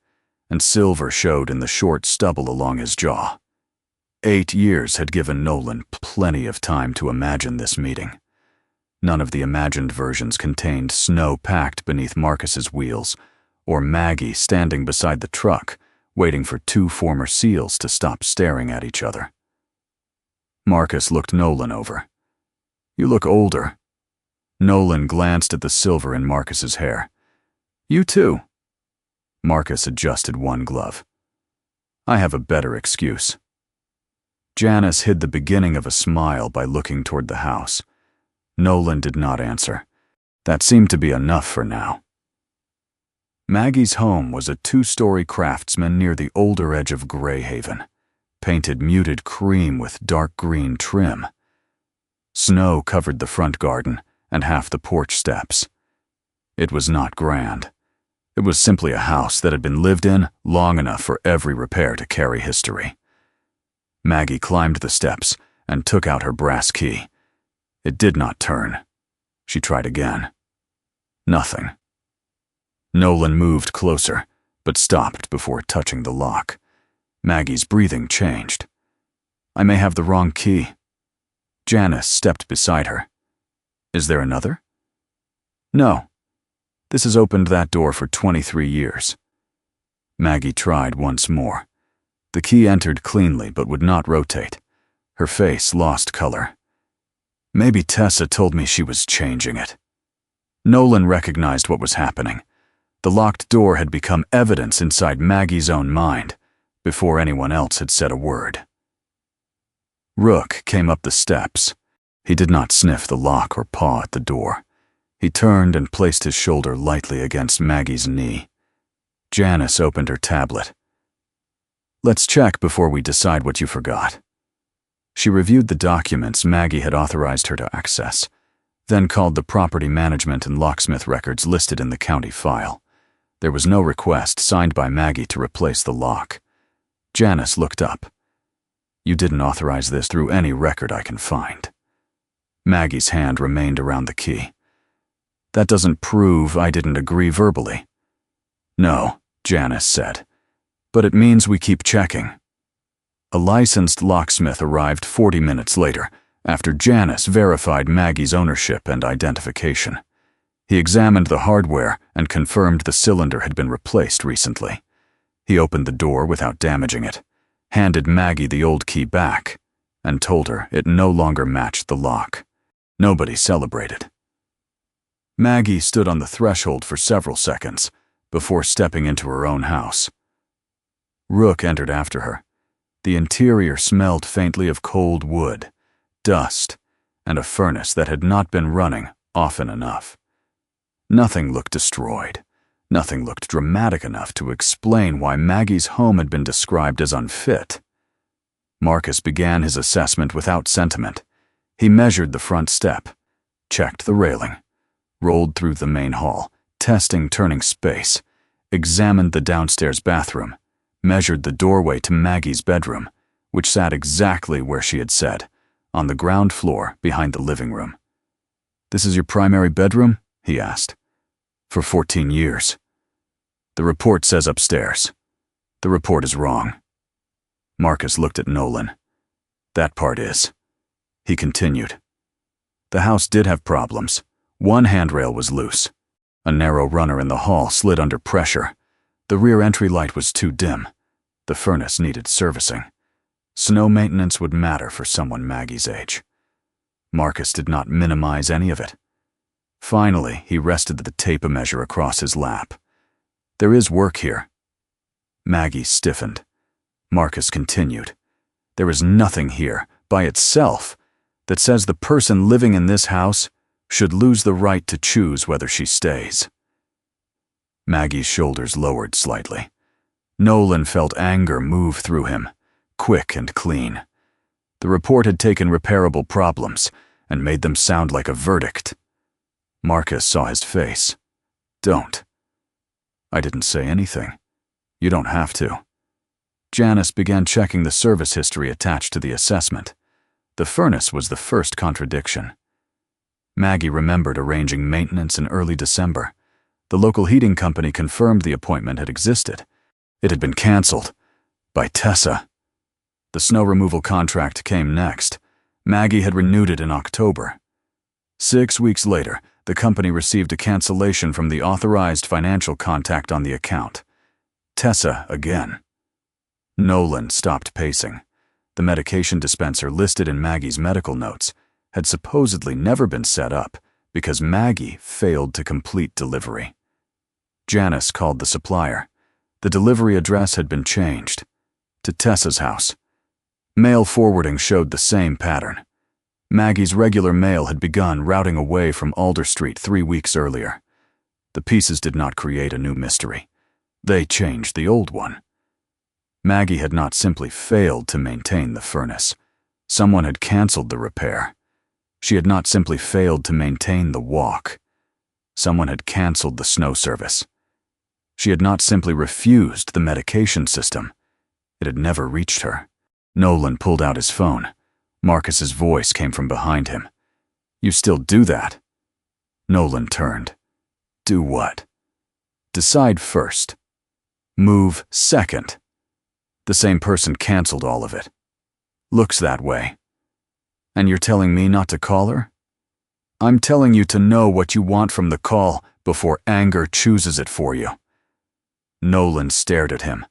and silver showed in the short stubble along his jaw. 8 years had given Nolan plenty of time to imagine this meeting. None of the imagined versions contained snow packed beneath Marcus's wheels, or Maggie standing beside the truck, waiting for 2 former SEALs to stop staring at each other. Marcus looked Nolan over. "You look older." Nolan glanced at the silver in Marcus's hair. "You too." Marcus adjusted one glove. I have a better excuse." Janice hid the beginning of a smile by looking toward the house. Nolan did not answer. That seemed to be enough for now. Maggie's home was a 2-story craftsman near the older edge of Greyhaven, painted muted cream with dark green trim. Snow covered the front garden and half the porch steps. It was not grand. It was simply a house that had been lived in long enough for every repair to carry history. Maggie climbed the steps and took out her brass key. It did not turn. She tried again. Nothing. Nolan moved closer, but stopped before touching the lock. Maggie's breathing changed. "I may have the wrong key." Janice stepped beside her. "Is there another?" "No. This has opened that door for 23 years. Maggie tried once more. The key entered cleanly but would not rotate. Her face lost color. Maybe Tessa told me she was changing it. Nolan recognized what was happening. The locked door had become evidence inside Maggie's own mind before anyone else had said a word. Rook came up the steps. He did not sniff the lock or paw at the door. He turned and placed his shoulder lightly against Maggie's knee. Janice opened her tablet. "Let's check before we decide what you forgot." She reviewed the documents Maggie had authorized her to access, then called the property management and locksmith records listed in the county file. There was no request signed by Maggie to replace the lock. Janice looked up. "You didn't authorize this through any record I can find." Maggie's hand remained around the key. "That doesn't prove I didn't agree verbally." "No," Janice said, "but it means we keep checking." A licensed locksmith arrived 40 minutes later, after Janice verified Maggie's ownership and identification. He examined the hardware and confirmed the cylinder had been replaced recently. He opened the door without damaging it, handed Maggie the old key back, and told her it no longer matched the lock. Nobody celebrated. Maggie stood on the threshold for several seconds before stepping into her own house. Rook entered after her. The interior smelled faintly of cold wood, dust, and a furnace that had not been running often enough. Nothing looked destroyed. Nothing looked dramatic enough to explain why Maggie's home had been described as unfit. Marcus began his assessment without sentiment. He measured the front step, checked the railing, rolled through the main hall, testing turning space, examined the downstairs bathroom, measured the doorway to Maggie's bedroom, which sat exactly where she had said, on the ground floor behind the living room. "This is your primary bedroom?" he asked. "For 14 years. The report says upstairs. The report is wrong." Marcus looked at Nolan. "That part is." He continued. "The house did have problems. One handrail was loose. A narrow runner in the hall slid under pressure. The rear entry light was too dim. The furnace needed servicing. Snow maintenance would matter for someone Maggie's age." Marcus did not minimize any of it. Finally, he rested the tape measure across his lap. "There is work here." Maggie stiffened. Marcus continued. "There is nothing here, by itself, that says the person living in this house should lose the right to choose whether she stays." Maggie's shoulders lowered slightly. Nolan felt anger move through him, quick and clean. The report had taken repairable problems and made them sound like a verdict. Marcus saw his face. "Don't." "I didn't say anything. You don't have to." Janice began checking the service history attached to the assessment. The furnace was the first contradiction. Maggie remembered arranging maintenance in early December. The local heating company confirmed the appointment had existed. It had been canceled. By Tessa. The snow removal contract came next. Maggie had renewed it in October. 6 weeks later, the company received a cancellation from the authorized financial contact on the account. Tessa again. Nolan stopped pacing. The medication dispenser listed in Maggie's medical notes had supposedly never been set up because Maggie failed to complete delivery. Janice called the supplier. The delivery address had been changed. to Tessa's house. Mail forwarding showed the same pattern. Maggie's regular mail had begun routing away from Alder Street 3 weeks earlier. The pieces did not create a new mystery. They changed the old one. Maggie had not simply failed to maintain the furnace. Someone had canceled the repair. She had not simply failed to maintain the walk. Someone had canceled the snow service. She had not simply refused the medication system. It had never reached her. Nolan pulled out his phone. Marcus's voice came from behind him. "You still do that?" Nolan turned. "Do what?" "Decide first. Move second." The same person canceled all of it. "Looks that way." "And you're telling me not to call her?" "I'm telling you to know what you want from the call before anger chooses it for you." Nolan stared at him.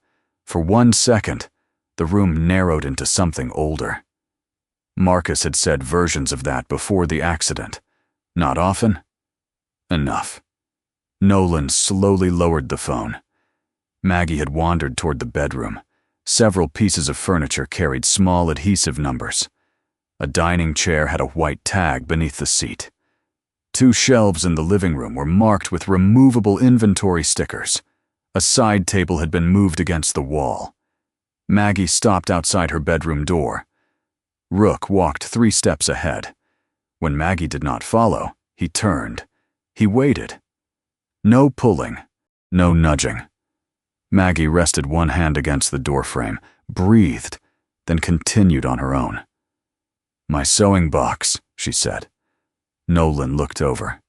For 1 second, the room narrowed into something older. Marcus had said versions of that before the accident. Not often. Enough. Nolan slowly lowered the phone. Maggie had wandered toward the bedroom. Several pieces of furniture carried small adhesive numbers. A dining chair had a white tag beneath the seat. 2 shelves in the living room were marked with removable inventory stickers. A side table had been moved against the wall. Maggie stopped outside her bedroom door. Rook walked 3 steps ahead. When Maggie did not follow, he turned. He waited. No pulling, no nudging. Maggie rested one hand against the doorframe, breathed, then continued on her own. "My sewing box," she said. Nolan looked over.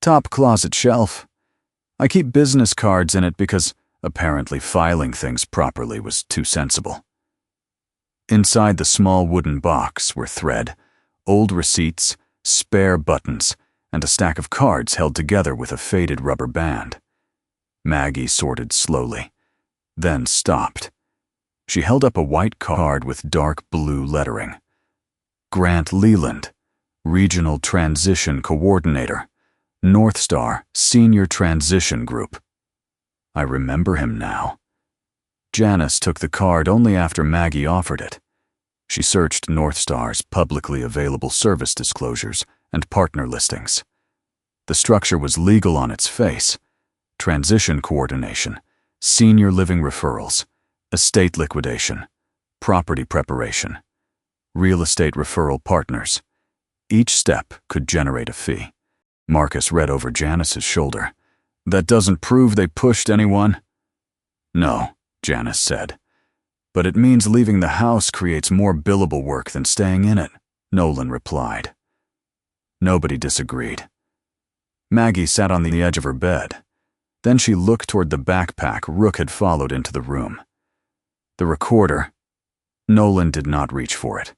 "Top closet shelf. I keep business cards in it because apparently filing things properly was too sensible." Inside the small wooden box were thread, old receipts, spare buttons, and a stack of cards held together with a faded rubber band. Maggie sorted slowly, then stopped. She held up a white card with dark blue lettering. Grant Leland, Regional Transition Coordinator, North Star Senior Transition Group. I remember him now. Janice took the card only after Maggie offered it. She searched North Star's publicly available service disclosures and partner listings. The structure was legal on its face. Transition coordination, senior living referrals, estate liquidation, property preparation, real estate referral partners. Each step could generate a fee. Marcus read over Janice's shoulder. "That doesn't prove they pushed anyone?" "No," Janice said. "But it means leaving the house creates more billable work than staying in it," Nolan replied. Nobody disagreed. Maggie sat on the edge of her bed. Then she looked toward the backpack Rook had followed into the room. The recorder. Nolan did not reach for it.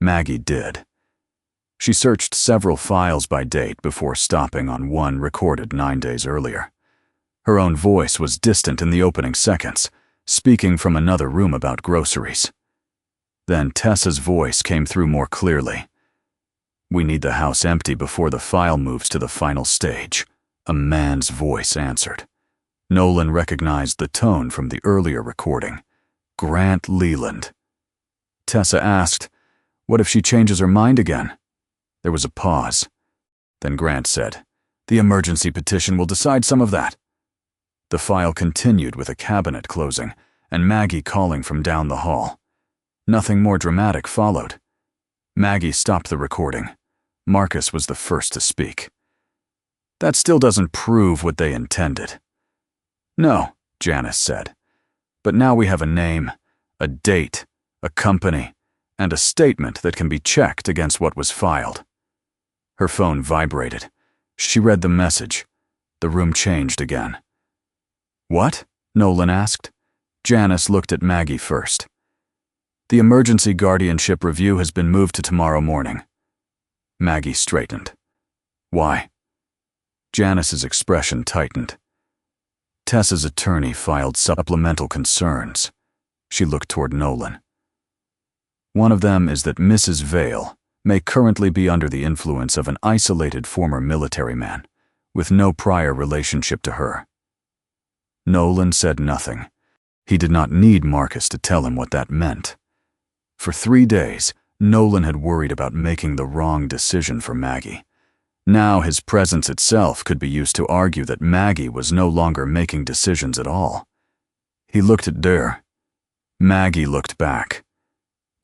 Maggie did. She searched several files by date before stopping on one recorded 9 days earlier. Her own voice was distant in the opening seconds, speaking from another room about groceries. Then Tessa's voice came through more clearly. "We need the house empty before the file moves to the final stage," a man's voice answered. Nolan recognized the tone from the earlier recording. Grant Leland. Tessa asked, "What if she changes her mind again?" There was a pause. Then Grant said, "The emergency petition will decide some of that." The file continued with a cabinet closing and Maggie calling from down the hall. Nothing more dramatic followed. Maggie stopped the recording. Marcus was the first to speak. "That still doesn't prove what they intended." "No," Janice said. "But now we have a name, a date, a company, and a statement that can be checked against what was filed." Her phone vibrated. She read the message. The room changed again. "What?" Nolan asked. Janice looked at Maggie first. "The emergency guardianship review has been moved to tomorrow morning." Maggie straightened. "Why?" Janice's expression tightened. Tessa's attorney filed supplemental concerns. She looked toward Nolan. "One of them is that Mrs. Vale may currently be under the influence of an isolated former military man, with no prior relationship to her." Nolan said nothing. He did not need Marcus to tell him what that meant. For 3 days, Nolan had worried about making the wrong decision for Maggie. Now his presence itself could be used to argue that Maggie was no longer making decisions at all. He looked at Der. Maggie looked back.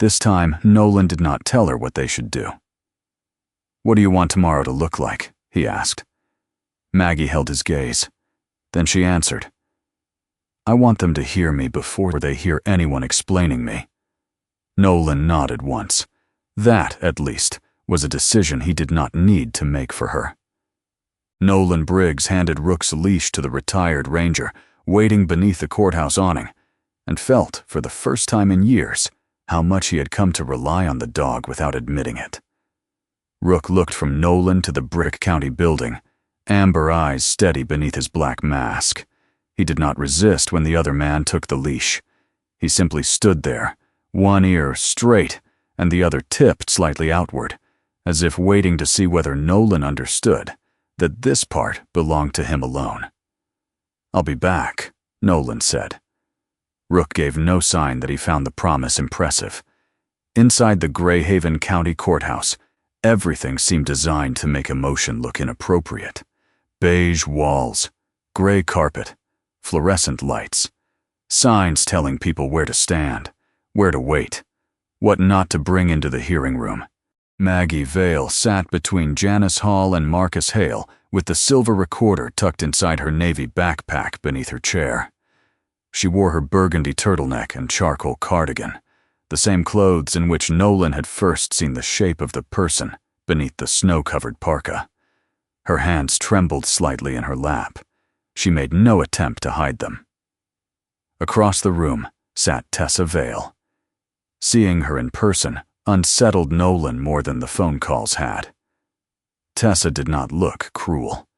This time, Nolan did not tell her what they should do. "What do you want tomorrow to look like?" he asked. Maggie held his gaze. Then she answered, "I want them to hear me before they hear anyone explaining me." Nolan nodded once. That, at least, was a decision he did not need to make for her. Nolan Briggs handed Rook's leash to the retired ranger, waiting beneath the courthouse awning, and felt, for the first time in years, how much he had come to rely on the dog without admitting it. Rook looked from Nolan to the Brick County building, amber eyes steady beneath his black mask. He did not resist when the other man took the leash. He simply stood there, one ear straight and the other tipped slightly outward, as if waiting to see whether Nolan understood that this part belonged to him alone. "I'll be back," Nolan said. Rook gave no sign that he found the promise impressive. Inside the Greyhaven County Courthouse, everything seemed designed to make emotion look inappropriate. Beige walls, gray carpet, fluorescent lights, signs telling people where to stand, where to wait, what not to bring into the hearing room. Maggie Vale sat between Janice Hall and Marcus Hale with the silver recorder tucked inside her navy backpack beneath her chair. She wore her burgundy turtleneck and charcoal cardigan, the same clothes in which Nolan had first seen the shape of the person beneath the snow-covered parka. Her hands trembled slightly in her lap. She made no attempt to hide them. Across the room sat Tessa Vale. Seeing her in person unsettled Nolan more than the phone calls had. Tessa did not look cruel.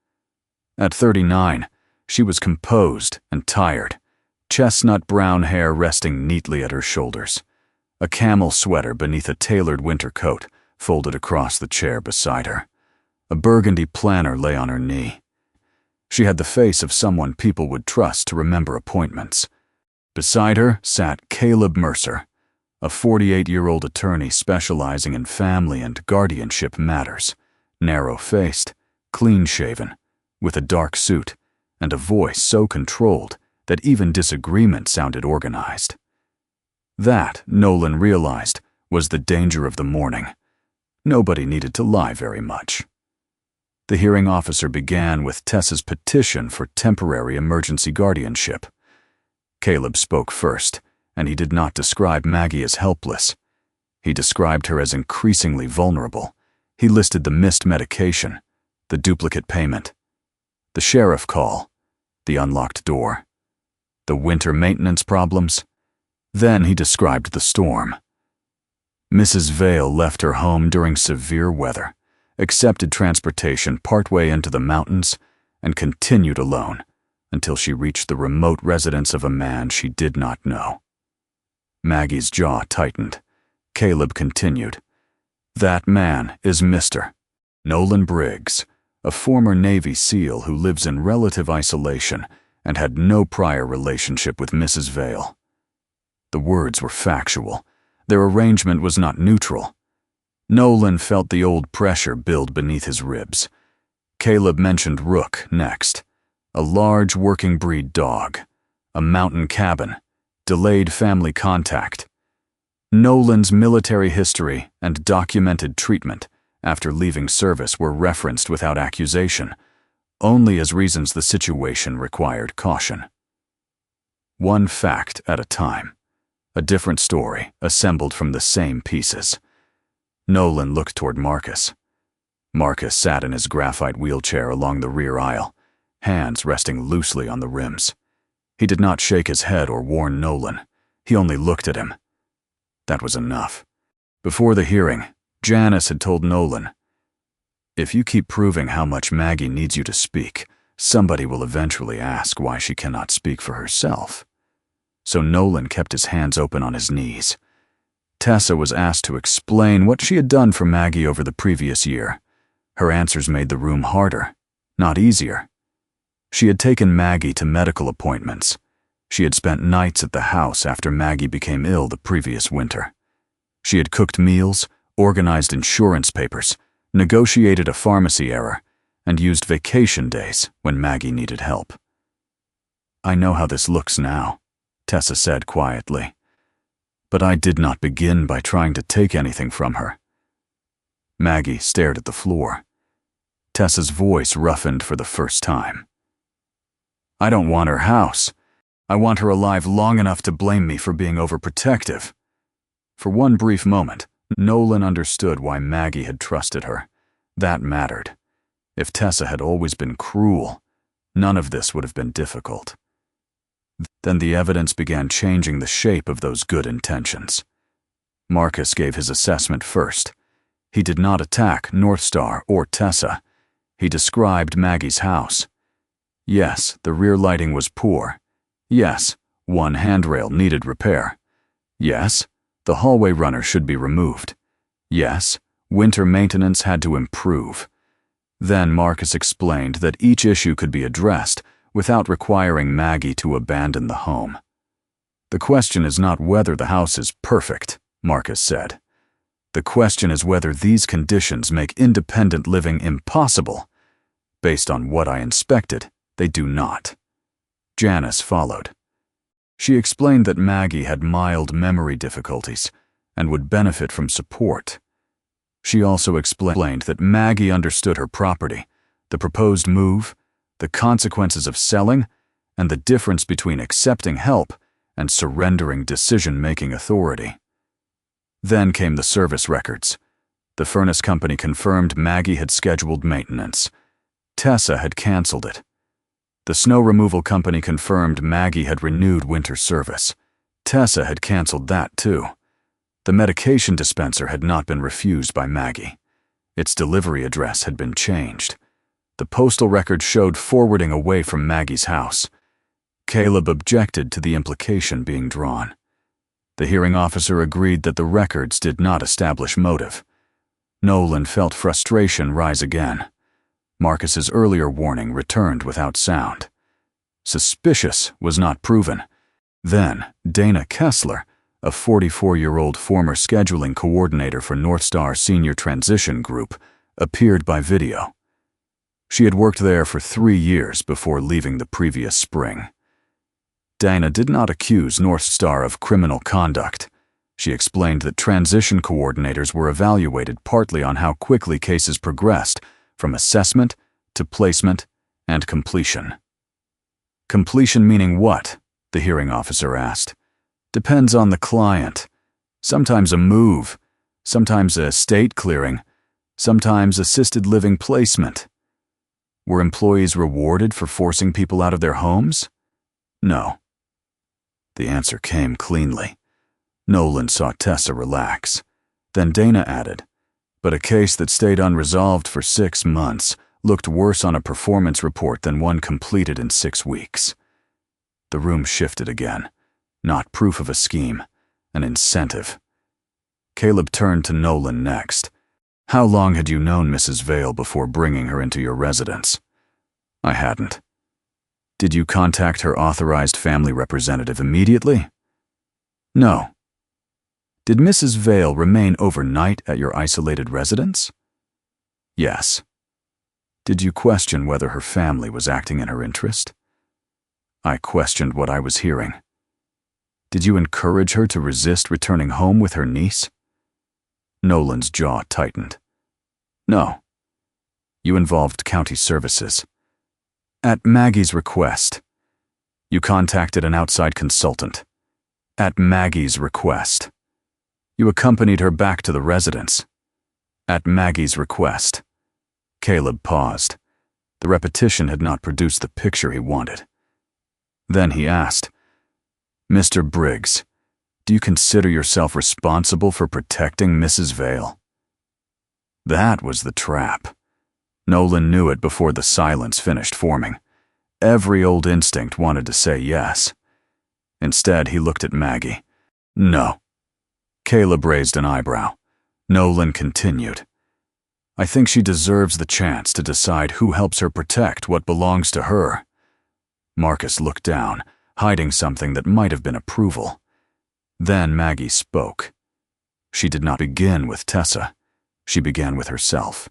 At 39, she was composed and tired, chestnut brown hair resting neatly at her shoulders, a camel sweater beneath a tailored winter coat folded across the chair beside her. A burgundy planner lay on her knee. She had the face of someone people would trust to remember appointments. Beside her sat Caleb Mercer, a 48-year-old attorney specializing in family and guardianship matters, narrow-faced, clean-shaven, with a dark suit and a voice so controlled that even disagreement sounded organized. That, Nolan realized, was the danger of the morning. Nobody needed to lie very much. The hearing officer began with Tessa's petition for temporary emergency guardianship. Caleb spoke first, and he did not describe Maggie as helpless. He described her as increasingly vulnerable. He listed the missed medication, the duplicate payment, the sheriff call, the unlocked door, the winter maintenance problems. Then he described the storm. Mrs. Vale left her home during severe weather, accepted transportation partway into the mountains, and continued alone until she reached the remote residence of a man she did not know. Maggie's jaw tightened. Caleb continued. That man is Mr. Nolan Briggs, a former Navy SEAL who lives in relative isolation and had no prior relationship with Mrs. Vale. The words were factual. Their arrangement was not neutral. Nolan felt the old pressure build beneath his ribs. Caleb mentioned Rook next. A large working breed dog, a mountain cabin, delayed family contact. Nolan's military history and documented treatment after leaving service were referenced without accusation, only as reasons the situation required caution. One fact at a time. A different story assembled from the same pieces. Nolan looked toward Marcus. Marcus sat in his graphite wheelchair along the rear aisle, hands resting loosely on the rims. He did not shake his head or warn Nolan. He only looked at him. That was enough. Before the hearing, Janice had told Nolan, "If you keep proving how much Maggie needs you to speak, somebody will eventually ask why she cannot speak for herself." So Nolan kept his hands open on his knees. Tessa was asked to explain what she had done for Maggie over the previous year. Her answers made the room harder, not easier. She had taken Maggie to medical appointments. She had spent nights at the house after Maggie became ill the previous winter. She had cooked meals, organized insurance papers, negotiated a pharmacy error, and used vacation days when Maggie needed help. "I know how this looks now," Tessa said quietly. "But I did not begin by trying to take anything from her." Maggie stared at the floor. Tessa's voice roughened for the first time. "I don't want her house. I want her alive long enough to blame me for being overprotective." For one brief moment, Nolan understood why Maggie had trusted her. That mattered. If Tessa had always been cruel, none of this would have been difficult. Then the evidence began changing the shape of those good intentions. Marcus gave his assessment first. He did not attack Northstar or Tessa. He described Maggie's house. Yes, the rear lighting was poor. Yes, one handrail needed repair. Yes, the hallway runner should be removed. Yes, winter maintenance had to improve. Then Marcus explained that each issue could be addressed without requiring Maggie to abandon the home. "The question is not whether the house is perfect," Marcus said. "The question is whether these conditions make independent living impossible. Based on what I inspected, they do not." Janice followed. She explained that Maggie had mild memory difficulties and would benefit from support. She also explained that Maggie understood her property, the proposed move, the consequences of selling, and the difference between accepting help and surrendering decision-making authority. Then came the service records. The furnace company confirmed Maggie had scheduled maintenance. Tessa had canceled it. The snow removal company confirmed Maggie had renewed winter service. Tessa had canceled that too. The medication dispenser had not been refused by Maggie. Its delivery address had been changed. The postal record showed forwarding away from Maggie's house. Caleb objected to the implication being drawn. The hearing officer agreed that the records did not establish motive. Nolan felt frustration rise again. Marcus's earlier warning returned without sound. Suspicious was not proven. Then, Dana Kessler, a 44-year-old former scheduling coordinator for Northstar Senior Transition Group, appeared by video. She had worked there for 3 years before leaving the previous spring. Dana did not accuse Northstar of criminal conduct. She explained that transition coordinators were evaluated partly on how quickly cases progressed from assessment to placement and completion. "Completion meaning what?" the hearing officer asked. "Depends on the client. Sometimes a move, sometimes a estate clearing, sometimes assisted living placement." Were employees rewarded for forcing people out of their homes? No. The answer came cleanly. Nolan saw Tessa relax. Then Dana added, "But a case that stayed unresolved for 6 months looked worse on a performance report than one completed in 6 weeks. The room shifted again. Not proof of a scheme, an incentive. Caleb turned to Nolan next. "How long had you known Mrs. Vale before bringing her into your residence?" "I hadn't." "Did you contact her authorized family representative immediately?" "No." "Did Mrs. Vale remain overnight at your isolated residence?" "Yes." "Did you question whether her family was acting in her interest?" "I questioned what I was hearing." "Did you encourage her to resist returning home with her niece?" Nolan's jaw tightened. "No." "You involved county services." "At Maggie's request." "You contacted an outside consultant." "At Maggie's request." "You accompanied her back to the residence." "At Maggie's request." Caleb paused. The repetition had not produced the picture he wanted. Then he asked, "Mr. Briggs, do you consider yourself responsible for protecting Mrs. Vale?" That was the trap. Nolan knew it before the silence finished forming. Every old instinct wanted to say yes. Instead, he looked at Maggie. "No." Caleb raised an eyebrow. Nolan continued, "I think she deserves the chance to decide who helps her protect what belongs to her." Marcus looked down, hiding something that might have been approval. Then Maggie spoke. She did not begin with Tessa. She began with herself.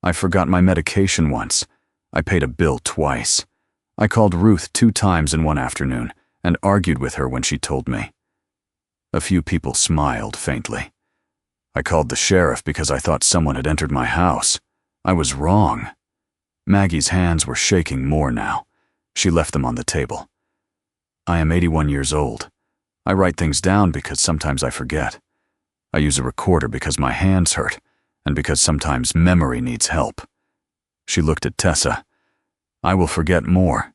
"I forgot my medication once. I paid a bill twice. I called Ruth 2 times in one afternoon and argued with her when she told me." A few people smiled faintly. "I called the sheriff because I thought someone had entered my house. I was wrong." Maggie's hands were shaking more now. She left them on the table. "I am 81 years old. I write things down because sometimes I forget. I use a recorder because my hands hurt and because sometimes memory needs help." She looked at Tessa. "I will forget more."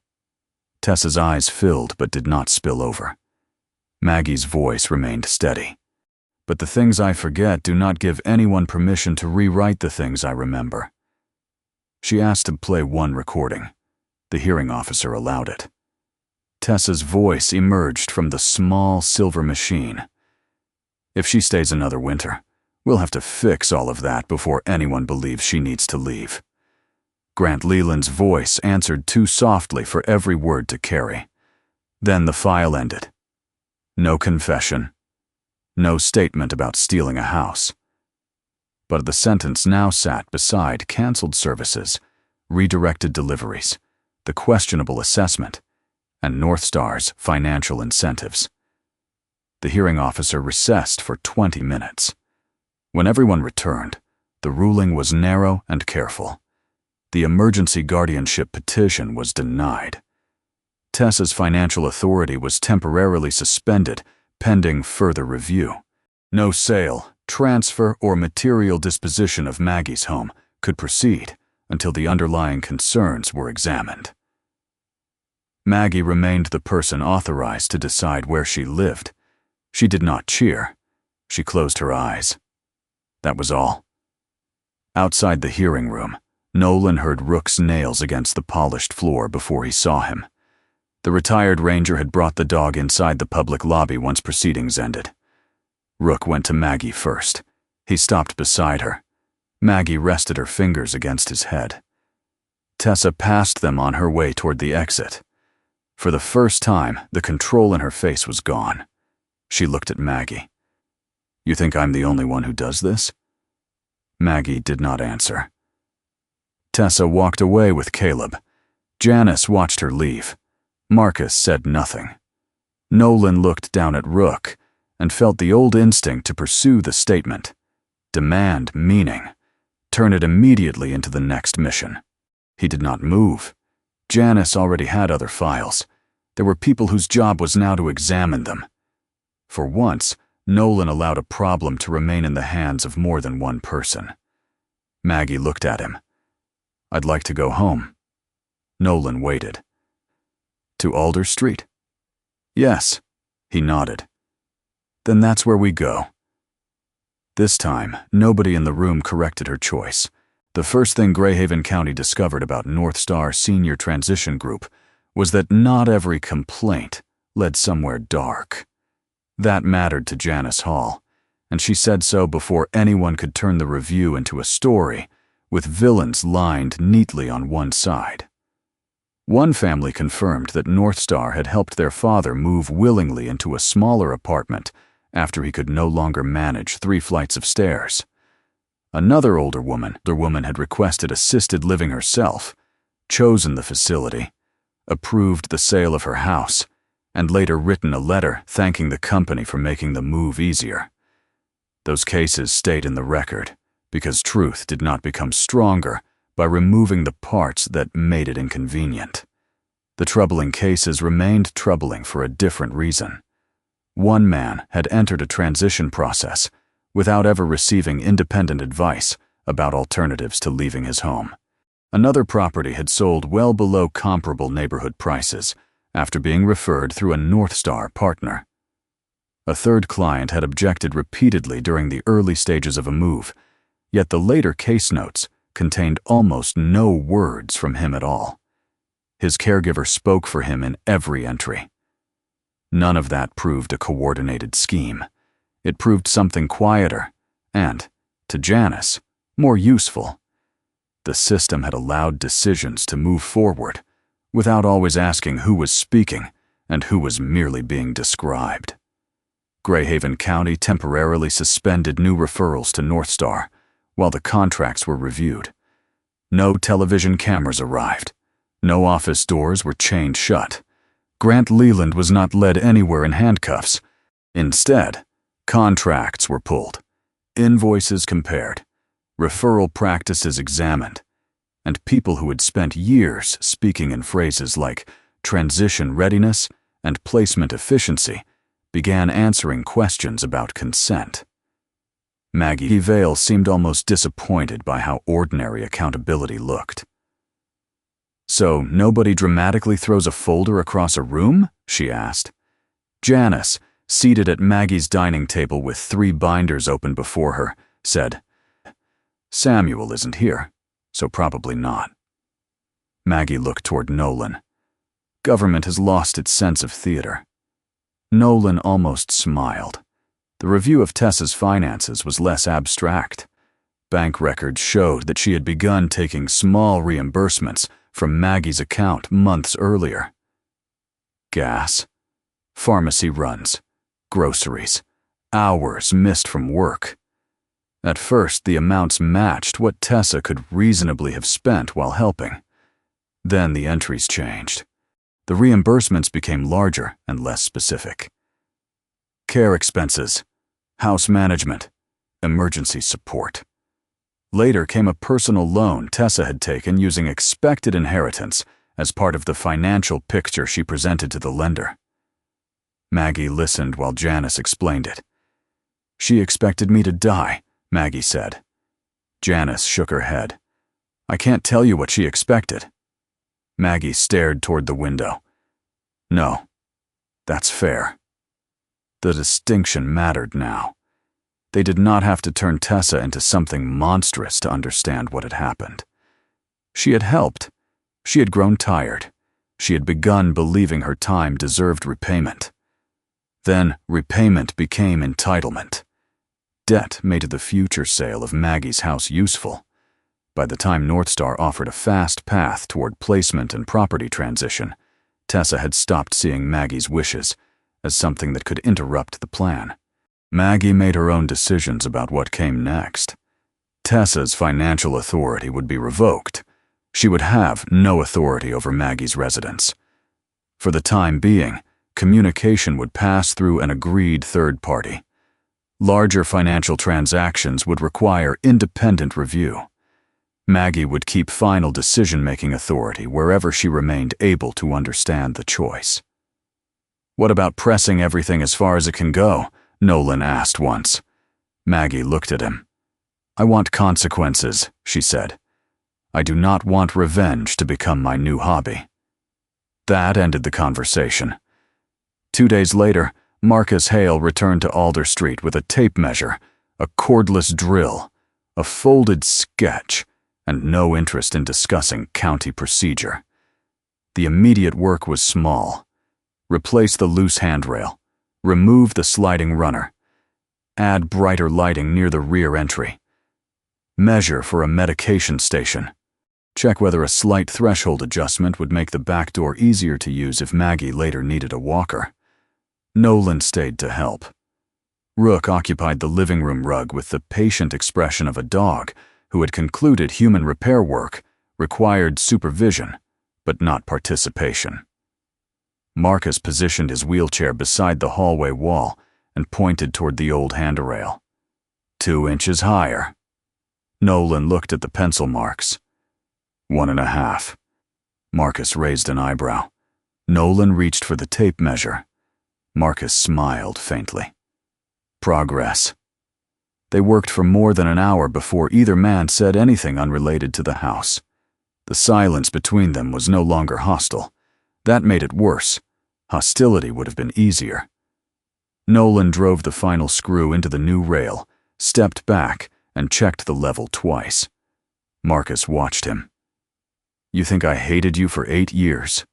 Tessa's eyes filled but did not spill over. Maggie's voice remained steady. "But the things I forget do not give anyone permission to rewrite the things I remember." She asked to play one recording. The hearing officer allowed it. Tessa's voice emerged from the small silver machine. "If she stays another winter, we'll have to fix all of that before anyone believes she needs to leave." Grant Leland's voice answered too softly for every word to carry. Then the file ended. No confession. No statement about stealing a house. But the sentence now sat beside canceled services, redirected deliveries, the questionable assessment, and North Star's financial incentives. The hearing officer recessed for 20 minutes. When everyone returned, the ruling was narrow and careful. The emergency guardianship petition was denied. Tessa's financial authority was temporarily suspended, pending further review. No sale, transfer, or material disposition of Maggie's home could proceed until the underlying concerns were examined. Maggie remained the person authorized to decide where she lived. She did not cheer. She closed her eyes. That was all. Outside the hearing room, Nolan heard Rook's nails against the polished floor before he saw him. The retired ranger had brought the dog inside the public lobby once proceedings ended. Rook went to Maggie first. He stopped beside her. Maggie rested her fingers against his head. Tessa passed them on her way toward the exit. For the first time, the control in her face was gone. She looked at Maggie. "You think I'm the only one who does this?" Maggie did not answer. Tessa walked away with Caleb. Janice watched her leave. Marcus said nothing. Nolan looked down at Rook and felt the old instinct to pursue the statement, demand meaning, turn it immediately into the next mission. He did not move. Janice already had other files. There were people whose job was now to examine them. For once, Nolan allowed a problem to remain in the hands of more than one person. Maggie looked at him. "I'd like to go home." Nolan waited. "To Alder Street?" "Yes." He nodded. "Then that's where we go." This time, nobody in the room corrected her choice. The first thing Greyhaven County discovered about North Star Senior Transition Group was that not every complaint led somewhere dark. That mattered to Janice Hall, and she said so before anyone could turn the review into a story with villains lined neatly on one side. One family confirmed that North Star had helped their father move willingly into a smaller apartment after he could no longer manage 3 flights of stairs. Another older woman had requested assisted living herself, chosen the facility, approved the sale of her house, and later written a letter thanking the company for making the move easier. Those cases stayed in the record because truth did not become stronger by removing the parts that made it inconvenient. The troubling cases remained troubling for a different reason. One man had entered a transition process without ever receiving independent advice about alternatives to leaving his home. Another property had sold well below comparable neighborhood prices after being referred through a North Star partner. A third client had objected repeatedly during the early stages of a move, yet the later case notes contained almost no words from him at all. His caregiver spoke for him in every entry. None of that proved a coordinated scheme. It proved something quieter and, to Janice, more useful. The system had allowed decisions to move forward without always asking who was speaking and who was merely being described. Greyhaven County temporarily suspended new referrals to North Star while the contracts were reviewed. No television cameras arrived. No office doors were chained shut. Grant Leland was not led anywhere in handcuffs. Instead, contracts were pulled, invoices compared, referral practices examined, and people who had spent years speaking in phrases like transition readiness and placement efficiency began answering questions about consent. Maggie Vale seemed almost disappointed by how ordinary accountability looked. "So nobody dramatically throws a folder across a room?" she asked. Janice, seated at Maggie's dining table with 3 binders open before her, said, "Samuel isn't here, so probably not." Maggie looked toward Nolan. Government has lost its sense of theater. Nolan almost smiled. The review of Tessa's finances was less abstract. Bank records showed that she had begun taking small reimbursements from Maggie's account months earlier. Gas, pharmacy runs, groceries, hours missed from work. At first, the amounts matched what Tessa could reasonably have spent while helping. Then the entries changed. The reimbursements became larger and less specific. Care expenses, house management, emergency support. Later came a personal loan Tessa had taken using expected inheritance as part of the financial picture she presented to the lender. Maggie listened while Janice explained it. "She expected me to die," Maggie said. Janice shook her head. "I can't tell you what she expected." Maggie stared toward the window. "No, that's fair." The distinction mattered now. They did not have to turn Tessa into something monstrous to understand what had happened. She had helped. She had grown tired. She had begun believing her time deserved repayment. Then repayment became entitlement. Debt made the future sale of Maggie's house useful. By the time North Star offered a fast path toward placement and property transition, Tessa had stopped seeing Maggie's wishes as something that could interrupt the plan. Maggie made her own decisions about what came next. Tessa's financial authority would be revoked. She would have no authority over Maggie's residence. For the time being, communication would pass through an agreed third party. Larger financial transactions would require independent review. Maggie would keep final decision-making authority wherever she remained able to understand the choice. "What about pressing everything as far as it can go?" Nolan asked once. Maggie looked at him. "I want consequences," she said. "I do not want revenge to become my new hobby." That ended the conversation. 2 days later, Marcus Hale returned to Alder Street with a tape measure, a cordless drill, a folded sketch, and no interest in discussing county procedure. The immediate work was small. Replace the loose handrail. Remove the sliding runner. Add brighter lighting near the rear entry. Measure for a medication station. Check whether a slight threshold adjustment would make the back door easier to use if Maggie later needed a walker. Nolan stayed to help. Rook occupied the living room rug with the patient expression of a dog who had concluded human repair work required supervision, but not participation. Marcus positioned his wheelchair beside the hallway wall and pointed toward the old handrail. 2 inches higher. Nolan looked at the pencil marks. 1.5. Marcus raised an eyebrow. Nolan reached for the tape measure. Marcus smiled faintly. Progress. They worked for more than an hour before either man said anything unrelated to the house. The silence between them was no longer hostile. That made it worse. Hostility would have been easier. Nolan drove the final screw into the new rail, stepped back, and checked the level twice. Marcus watched him. "You think I hated you for 8 years?"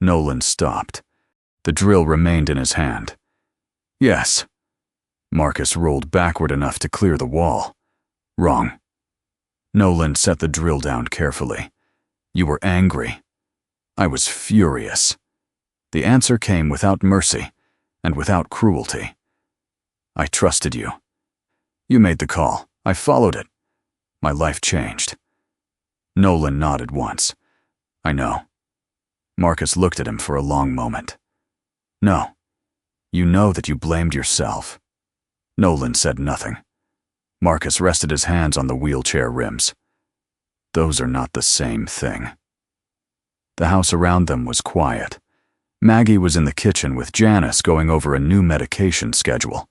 Nolan stopped. The drill remained in his hand. "Yes." Marcus rolled backward enough to clear the wall. "Wrong." Nolan set the drill down carefully. "You were angry. I was furious. The answer came without mercy and without cruelty. I trusted you. You made the call. I followed it. My life changed. Nolan nodded once. I know. Marcus looked at him for a long moment. No. You know that you blamed yourself. Nolan said nothing. Marcus rested his hands on the wheelchair rims. Those are not the same thing. The house around them was quiet. Maggie was in the kitchen with Janice going over a new medication schedule.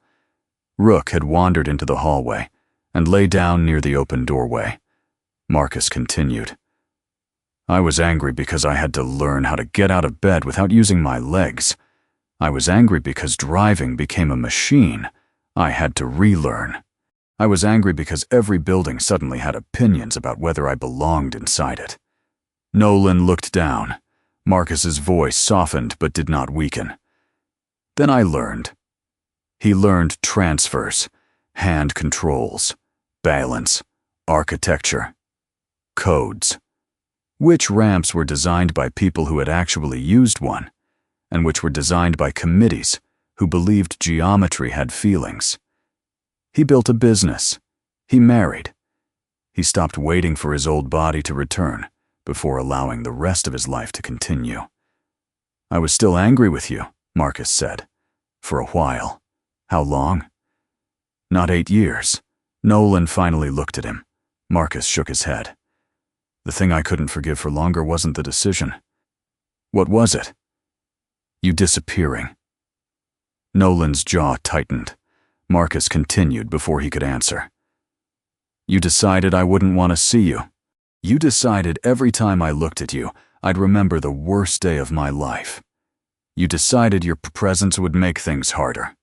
Rook had wandered into the hallway and lay down near the open doorway. Marcus continued. I was angry because I had to learn how to get out of bed without using my legs. I was angry because driving became a machine I had to relearn. I was angry because every building suddenly had opinions about whether I belonged inside it. Nolan looked down. Marcus's voice softened but did not weaken. Then I learned. He learned transfers, hand controls, balance, architecture, codes. Which ramps were designed by people who had actually used one, and which were designed by committees who believed geometry had feelings. He built a business. He married. He stopped waiting for his old body to return before allowing the rest of his life to continue. I was still angry with you, Marcus said. For a while. How long? Not 8 years. Nolan finally looked at him. Marcus shook his head. The thing I couldn't forgive for longer wasn't the decision. What was it? You disappearing. Nolan's jaw tightened. Marcus continued before he could answer. You decided I wouldn't want to see you. You decided every time I looked at you, I'd remember the worst day of my life. You decided your presence would make things harder.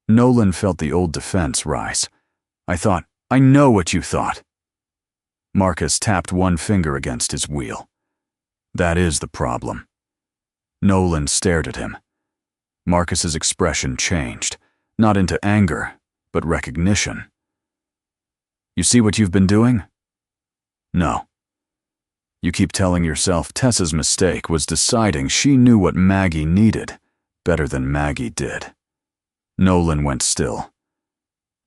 Nolan felt the old defense rise. I know what you thought. Marcus tapped one finger against his wheel. That is the problem. Nolan stared at him. Marcus's expression changed, not into anger, but recognition. You see what you've been doing? No. You keep telling yourself Tessa's mistake was deciding she knew what Maggie needed better than Maggie did. Nolan went still.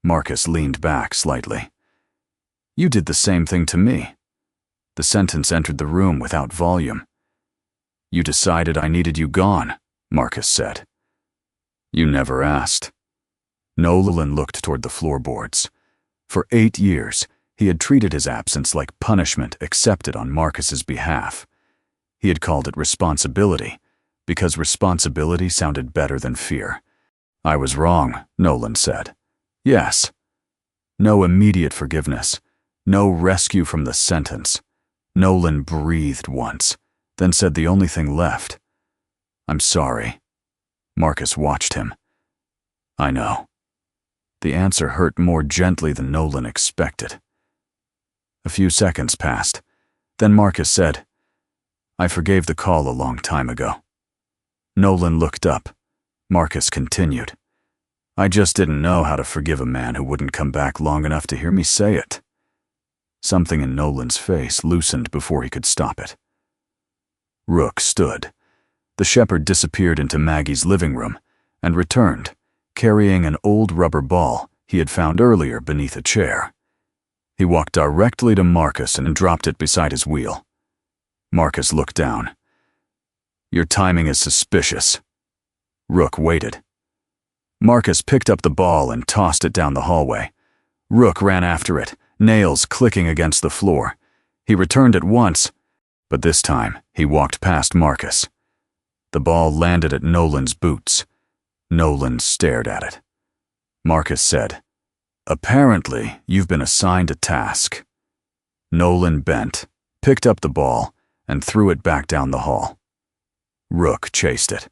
Marcus leaned back slightly. You did the same thing to me. The sentence entered the room without volume. You decided I needed you gone, Marcus said. You never asked. Nolan looked toward the floorboards. For 8 years, he had treated his absence like punishment accepted on Marcus's behalf. He had called it responsibility, because responsibility sounded better than fear. I was wrong, Nolan said. Yes. No immediate forgiveness. No rescue from the sentence. Nolan breathed once, then said the only thing left. I'm sorry. Marcus watched him. I know. The answer hurt more gently than Nolan expected. A few seconds passed. Then Marcus said, I forgave the call a long time ago. Nolan looked up. Marcus continued. I just didn't know how to forgive a man who wouldn't come back long enough to hear me say it. Something in Nolan's face loosened before he could stop it. Rook stood. The shepherd disappeared into Maggie's living room and returned, carrying an old rubber ball he had found earlier beneath a chair. He walked directly to Marcus and dropped it beside his wheel. Marcus looked down. Your timing is suspicious. Rook waited. Marcus picked up the ball and tossed it down the hallway. Rook ran after it, nails clicking against the floor. He returned at once, but this time he walked past Marcus. The ball landed at Nolan's boots. Nolan stared at it. Marcus said, Apparently, you've been assigned a task. Nolan bent, picked up the ball, and threw it back down the hall. Rook chased it.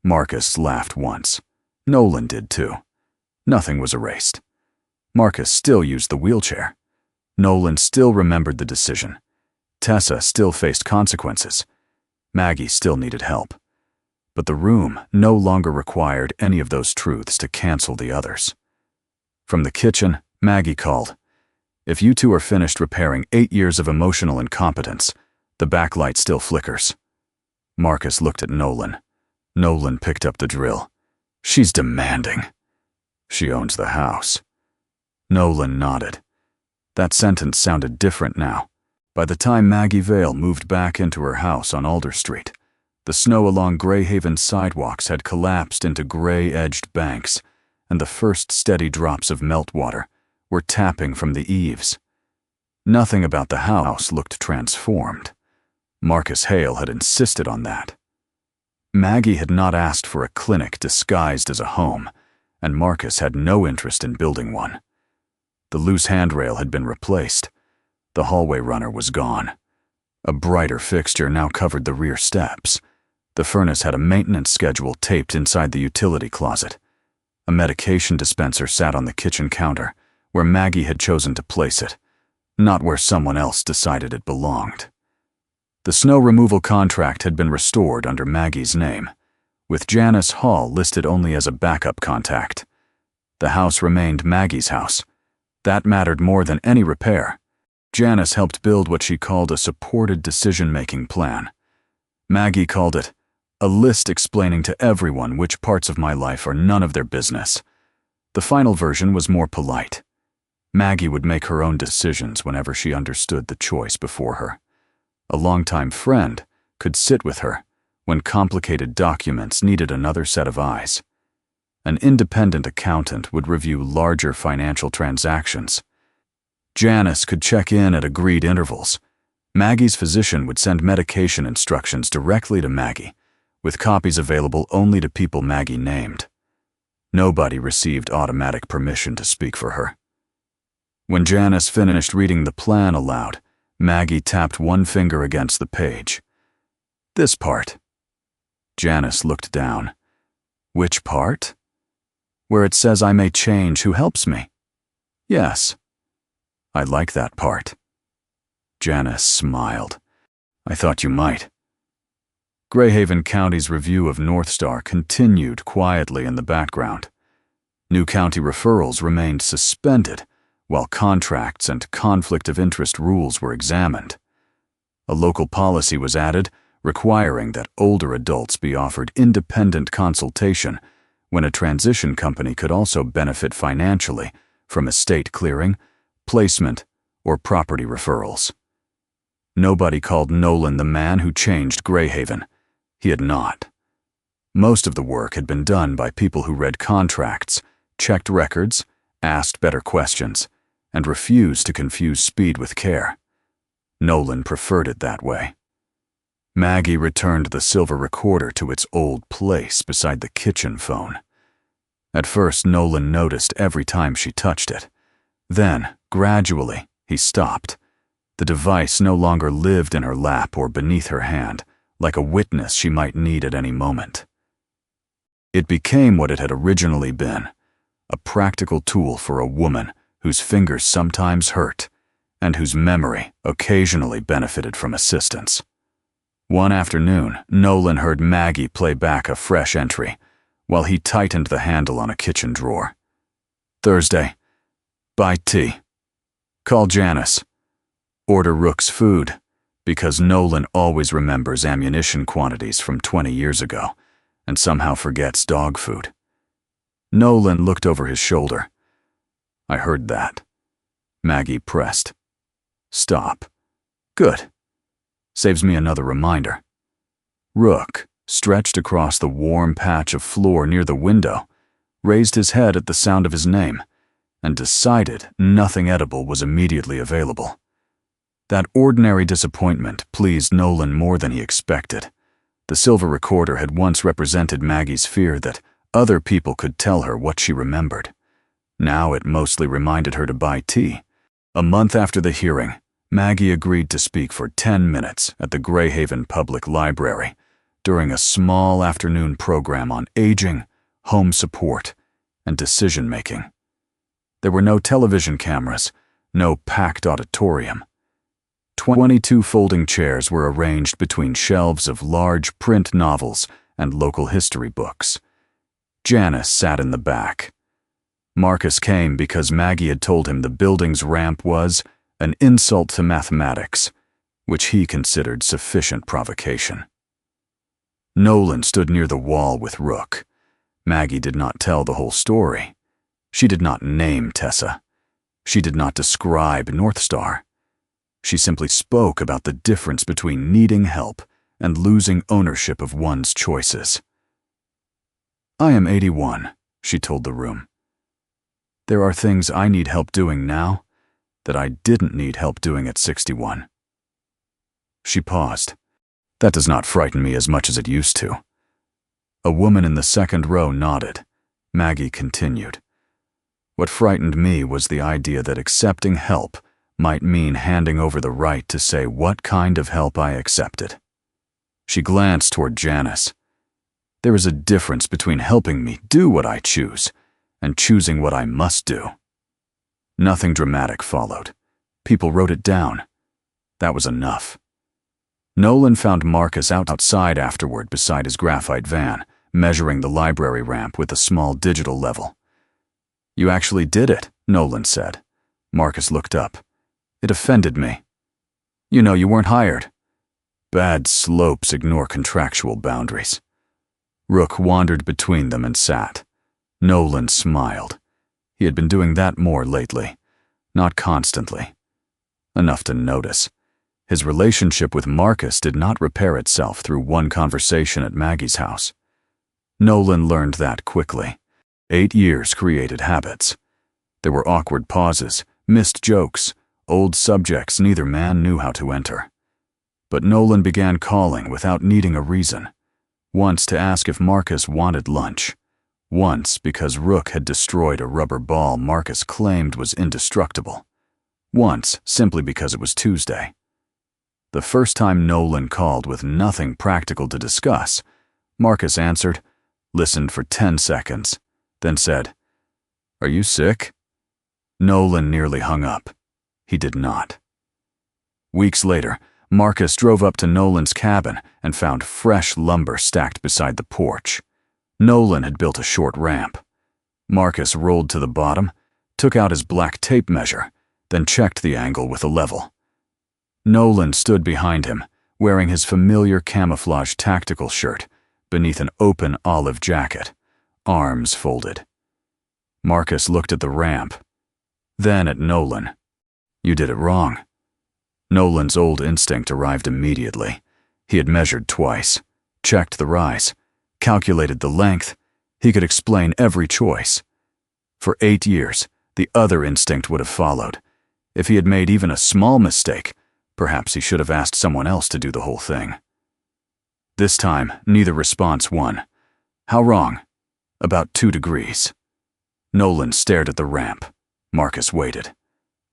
Marcus laughed once. Nolan did too. Nothing was erased. Marcus still used the wheelchair. Nolan still remembered the decision. Tessa still faced consequences. Maggie still needed help. But the room no longer required any of those truths to cancel the others. From the kitchen, Maggie called. If you two are finished repairing 8 years of emotional incompetence, the backlight still flickers. Marcus looked at Nolan. Nolan picked up the drill. She's demanding. She owns the house. Nolan nodded. That sentence sounded different now. By the time Maggie Vale moved back into her house on Alder Street, the snow along Greyhaven's sidewalks had collapsed into gray-edged banks, and the first steady drops of meltwater were tapping from the eaves. Nothing about the house looked transformed. Marcus Hale had insisted on that. Maggie had not asked for a clinic disguised as a home, and Marcus had no interest in building one. The loose handrail had been replaced. The hallway runner was gone. A brighter fixture now covered the rear steps. The furnace had a maintenance schedule taped inside the utility closet. A medication dispenser sat on the kitchen counter, where Maggie had chosen to place it, not where someone else decided it belonged. The snow removal contract had been restored under Maggie's name, with Janice Hall listed only as a backup contact. The house remained Maggie's house. That mattered more than any repair. Janice helped build what she called a supported decision-making plan. Maggie called it a list explaining to everyone which parts of my life are none of their business. The final version was more polite. Maggie would make her own decisions whenever she understood the choice before her. A longtime friend could sit with her when complicated documents needed another set of eyes. An independent accountant would review larger financial transactions. Janice could check in at agreed intervals. Maggie's physician would send medication instructions directly to Maggie, with copies available only to people Maggie named. Nobody received automatic permission to speak for her. When Janice finished reading the plan aloud, Maggie tapped one finger against the page. This part. Janice looked down. Which part? Where it says I may change who helps me. Yes. I like that part. Janice smiled. I thought you might. Greyhaven County's review of North Star continued quietly in the background. New county referrals remained suspended, while contracts and conflict of interest rules were examined. A local policy was added requiring that older adults be offered independent consultation when a transition company could also benefit financially from estate clearing, placement, or property referrals. Nobody called Nolan the man who changed Greyhaven. He had not. Most of the work had been done by people who read contracts, checked records, asked better questions, and refused to confuse speed with care. Nolan preferred it that way. Maggie returned the silver recorder to its old place beside the kitchen phone. At first, Nolan noticed every time she touched it. Then, gradually, he stopped. The device no longer lived in her lap or beneath her hand, like a witness she might need at any moment. It became what it had originally been, a practical tool for a woman whose fingers sometimes hurt and whose memory occasionally benefited from assistance. One afternoon, Nolan heard Maggie play back a fresh entry while he tightened the handle on a kitchen drawer. Thursday. Buy tea. Call Janice. Order Rook's food, because Nolan always remembers ammunition quantities from 20 years ago and somehow forgets dog food. Nolan looked over his shoulder. I heard that. Maggie pressed. Stop. Good. Saves me another reminder. Rook, stretched across the warm patch of floor near the window, raised his head at the sound of his name and decided nothing edible was immediately available. That ordinary disappointment pleased Nolan more than he expected. The silver recorder had once represented Maggie's fear that other people could tell her what she remembered. Now it mostly reminded her to buy tea. A month after the hearing, Maggie agreed to speak for 10 minutes at the Greyhaven Public Library during a small afternoon program on aging, home support, and decision-making. There were no television cameras, no packed auditorium. 22 folding chairs were arranged between shelves of large print novels and local history books. Janice sat in the back. Marcus came because Maggie had told him the building's ramp was an insult to mathematics, which he considered sufficient provocation. Nolan stood near the wall with Rook. Maggie did not tell the whole story. She did not name Tessa. She did not describe North Star. She simply spoke about the difference between needing help and losing ownership of one's choices. "I am 81, she told the room. "There are things I need help doing now that I didn't need help doing at 61. She paused. "That does not frighten me as much as it used to." A woman in the second row nodded. Maggie continued. "What frightened me was the idea that accepting help might mean handing over the right to say what kind of help I accepted." She glanced toward Janice. "There is a difference between helping me do what I choose and choosing what I must do." Nothing dramatic followed. People wrote it down. That was enough. Nolan found Marcus outside afterward beside his graphite van, measuring the library ramp with a small digital level. "You actually did it," Nolan said. Marcus looked up. "It offended me." "You know you weren't hired." Bad slopes ignore contractual boundaries. Rook wandered between them and sat. Nolan smiled. He had been doing that more lately. Not constantly. Enough to notice. His relationship with Marcus did not repair itself through one conversation at Maggie's house. Nolan learned that quickly. 8 years created habits. There were awkward pauses, missed jokes, old subjects neither man knew how to enter. But Nolan began calling without needing a reason. Once to ask if Marcus wanted lunch. Once because Rook had destroyed a rubber ball Marcus claimed was indestructible. Once simply because it was Tuesday. The first time Nolan called with nothing practical to discuss, Marcus answered, listened for 10 seconds, then said, "Are you sick?" Nolan nearly hung up. He did not. Weeks later, Marcus drove up to Nolan's cabin and found fresh lumber stacked beside the porch. Nolan had built a short ramp. Marcus rolled to the bottom, took out his black tape measure, then checked the angle with a level. Nolan stood behind him, wearing his familiar camouflage tactical shirt beneath an open olive jacket, arms folded. Marcus looked at the ramp, then at Nolan. "You did it wrong." Nolan's old instinct arrived immediately. He had measured twice, checked the rise, calculated the length. He could explain every choice. For 8 years, the other instinct would have followed. If he had made even a small mistake, perhaps he should have asked someone else to do the whole thing. This time, neither response won. "How wrong?" "About 2 degrees. Nolan stared at the ramp. Marcus waited.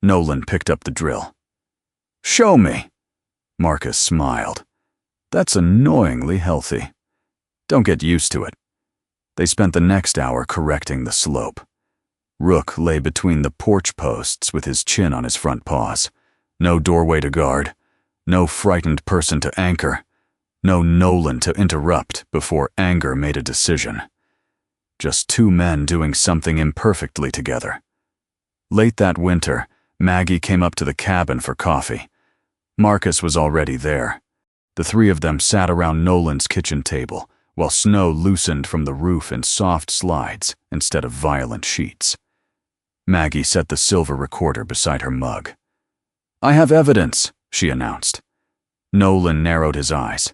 Nolan picked up the drill. "Show me." Marcus smiled. "That's annoyingly healthy. Don't get used to it." They spent the next hour correcting the slope. Rook lay between the porch posts with his chin on his front paws. No doorway to guard. No frightened person to anchor. No Nolan to interrupt before anger made a decision. Just 2 men doing something imperfectly together. Late that winter, Maggie came up to the cabin for coffee. Marcus was already there. The 3 of them sat around Nolan's kitchen table, while snow loosened from the roof in soft slides instead of violent sheets. Maggie set the silver recorder beside her mug. "I have evidence," she announced. Nolan narrowed his eyes.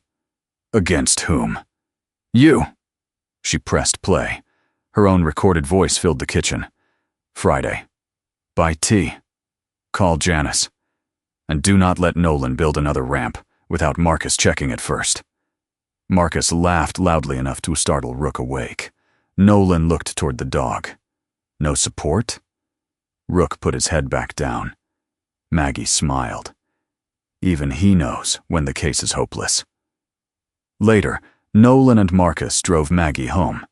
"Against whom?" "You." She pressed play. Her own recorded voice filled the kitchen. "Friday. Buy tea. Call Janice. And do not let Nolan build another ramp without Marcus checking it first." Marcus laughed loudly enough to startle Rook awake. Nolan looked toward the dog. "No support?" Rook put his head back down. Maggie smiled. Even he knows when the case is hopeless. Later, Nolan and Marcus drove Maggie home.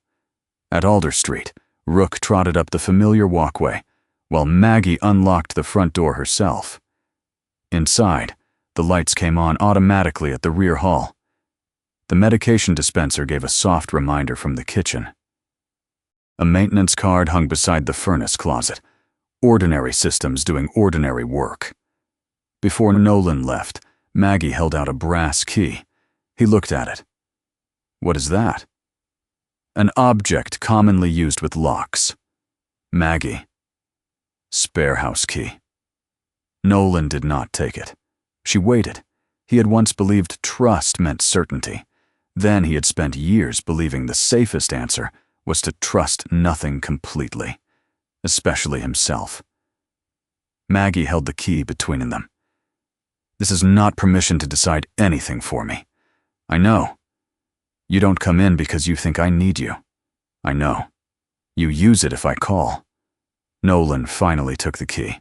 At Alder Street, Rook trotted up the familiar walkway, while Maggie unlocked the front door herself. Inside, the lights came on automatically at the rear hall. The medication dispenser gave a soft reminder from the kitchen. A maintenance card hung beside the furnace closet. Ordinary systems doing ordinary work. Before Nolan left, Maggie held out a brass key. He looked at it. What is that? An object commonly used with locks. Maggie. Spare house key. Nolan did not take it. She waited. He had once believed trust meant certainty. Then he had spent years believing the safest answer was to trust nothing completely, especially himself. Maggie held the key between them. This is not permission to decide anything for me. I know. You don't come in because you think I need you. I know. You use it if I call. Nolan finally took the key.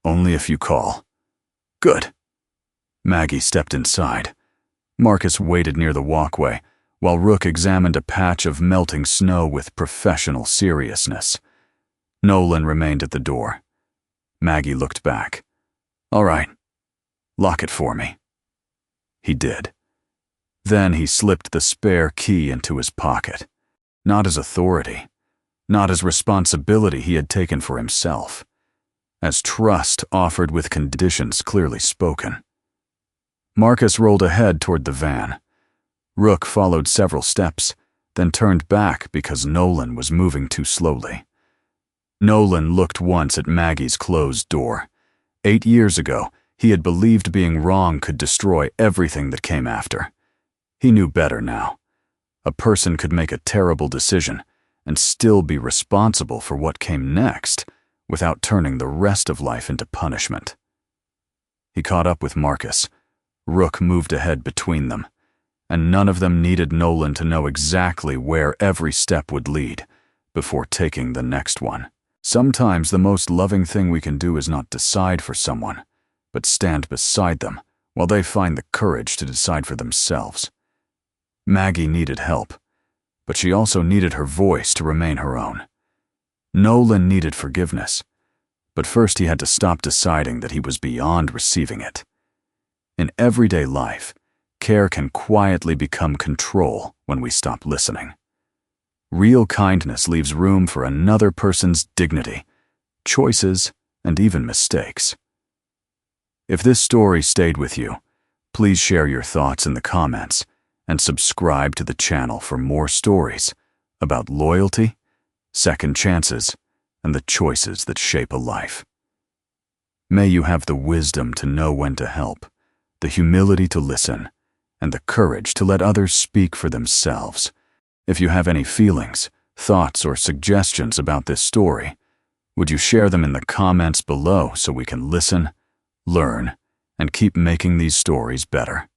Only if you call. Good. Maggie stepped inside. Marcus waited near the walkway, while Rook examined a patch of melting snow with professional seriousness. Nolan remained at the door. Maggie looked back. All right. Lock it for me. He did. Then he slipped the spare key into his pocket. Not as authority, not as responsibility he had taken for himself, as trust offered with conditions clearly spoken. Marcus rolled ahead toward the van. Rook followed several steps, then turned back because Nolan was moving too slowly. Nolan looked once at Maggie's closed door. 8 years ago, he had believed being wrong could destroy everything that came after. He knew better now. A person could make a terrible decision and still be responsible for what came next without turning the rest of life into punishment. He caught up with Marcus. Rook moved ahead between them, and none of them needed Nolan to know exactly where every step would lead before taking the next one. Sometimes the most loving thing we can do is not decide for someone, but stand beside them while they find the courage to decide for themselves. Maggie needed help, but she also needed her voice to remain her own. Nolan needed forgiveness, but first he had to stop deciding that he was beyond receiving it. In everyday life, care can quietly become control when we stop listening. Real kindness leaves room for another person's dignity, choices, and even mistakes. If this story stayed with you, please share your thoughts in the comments and subscribe to the channel for more stories about loyalty, second chances, and the choices that shape a life. May you have the wisdom to know when to help, the humility to listen, and the courage to let others speak for themselves. If you have any feelings, thoughts, or suggestions about this story, would you share them in the comments below so we can listen, learn, and keep making these stories better?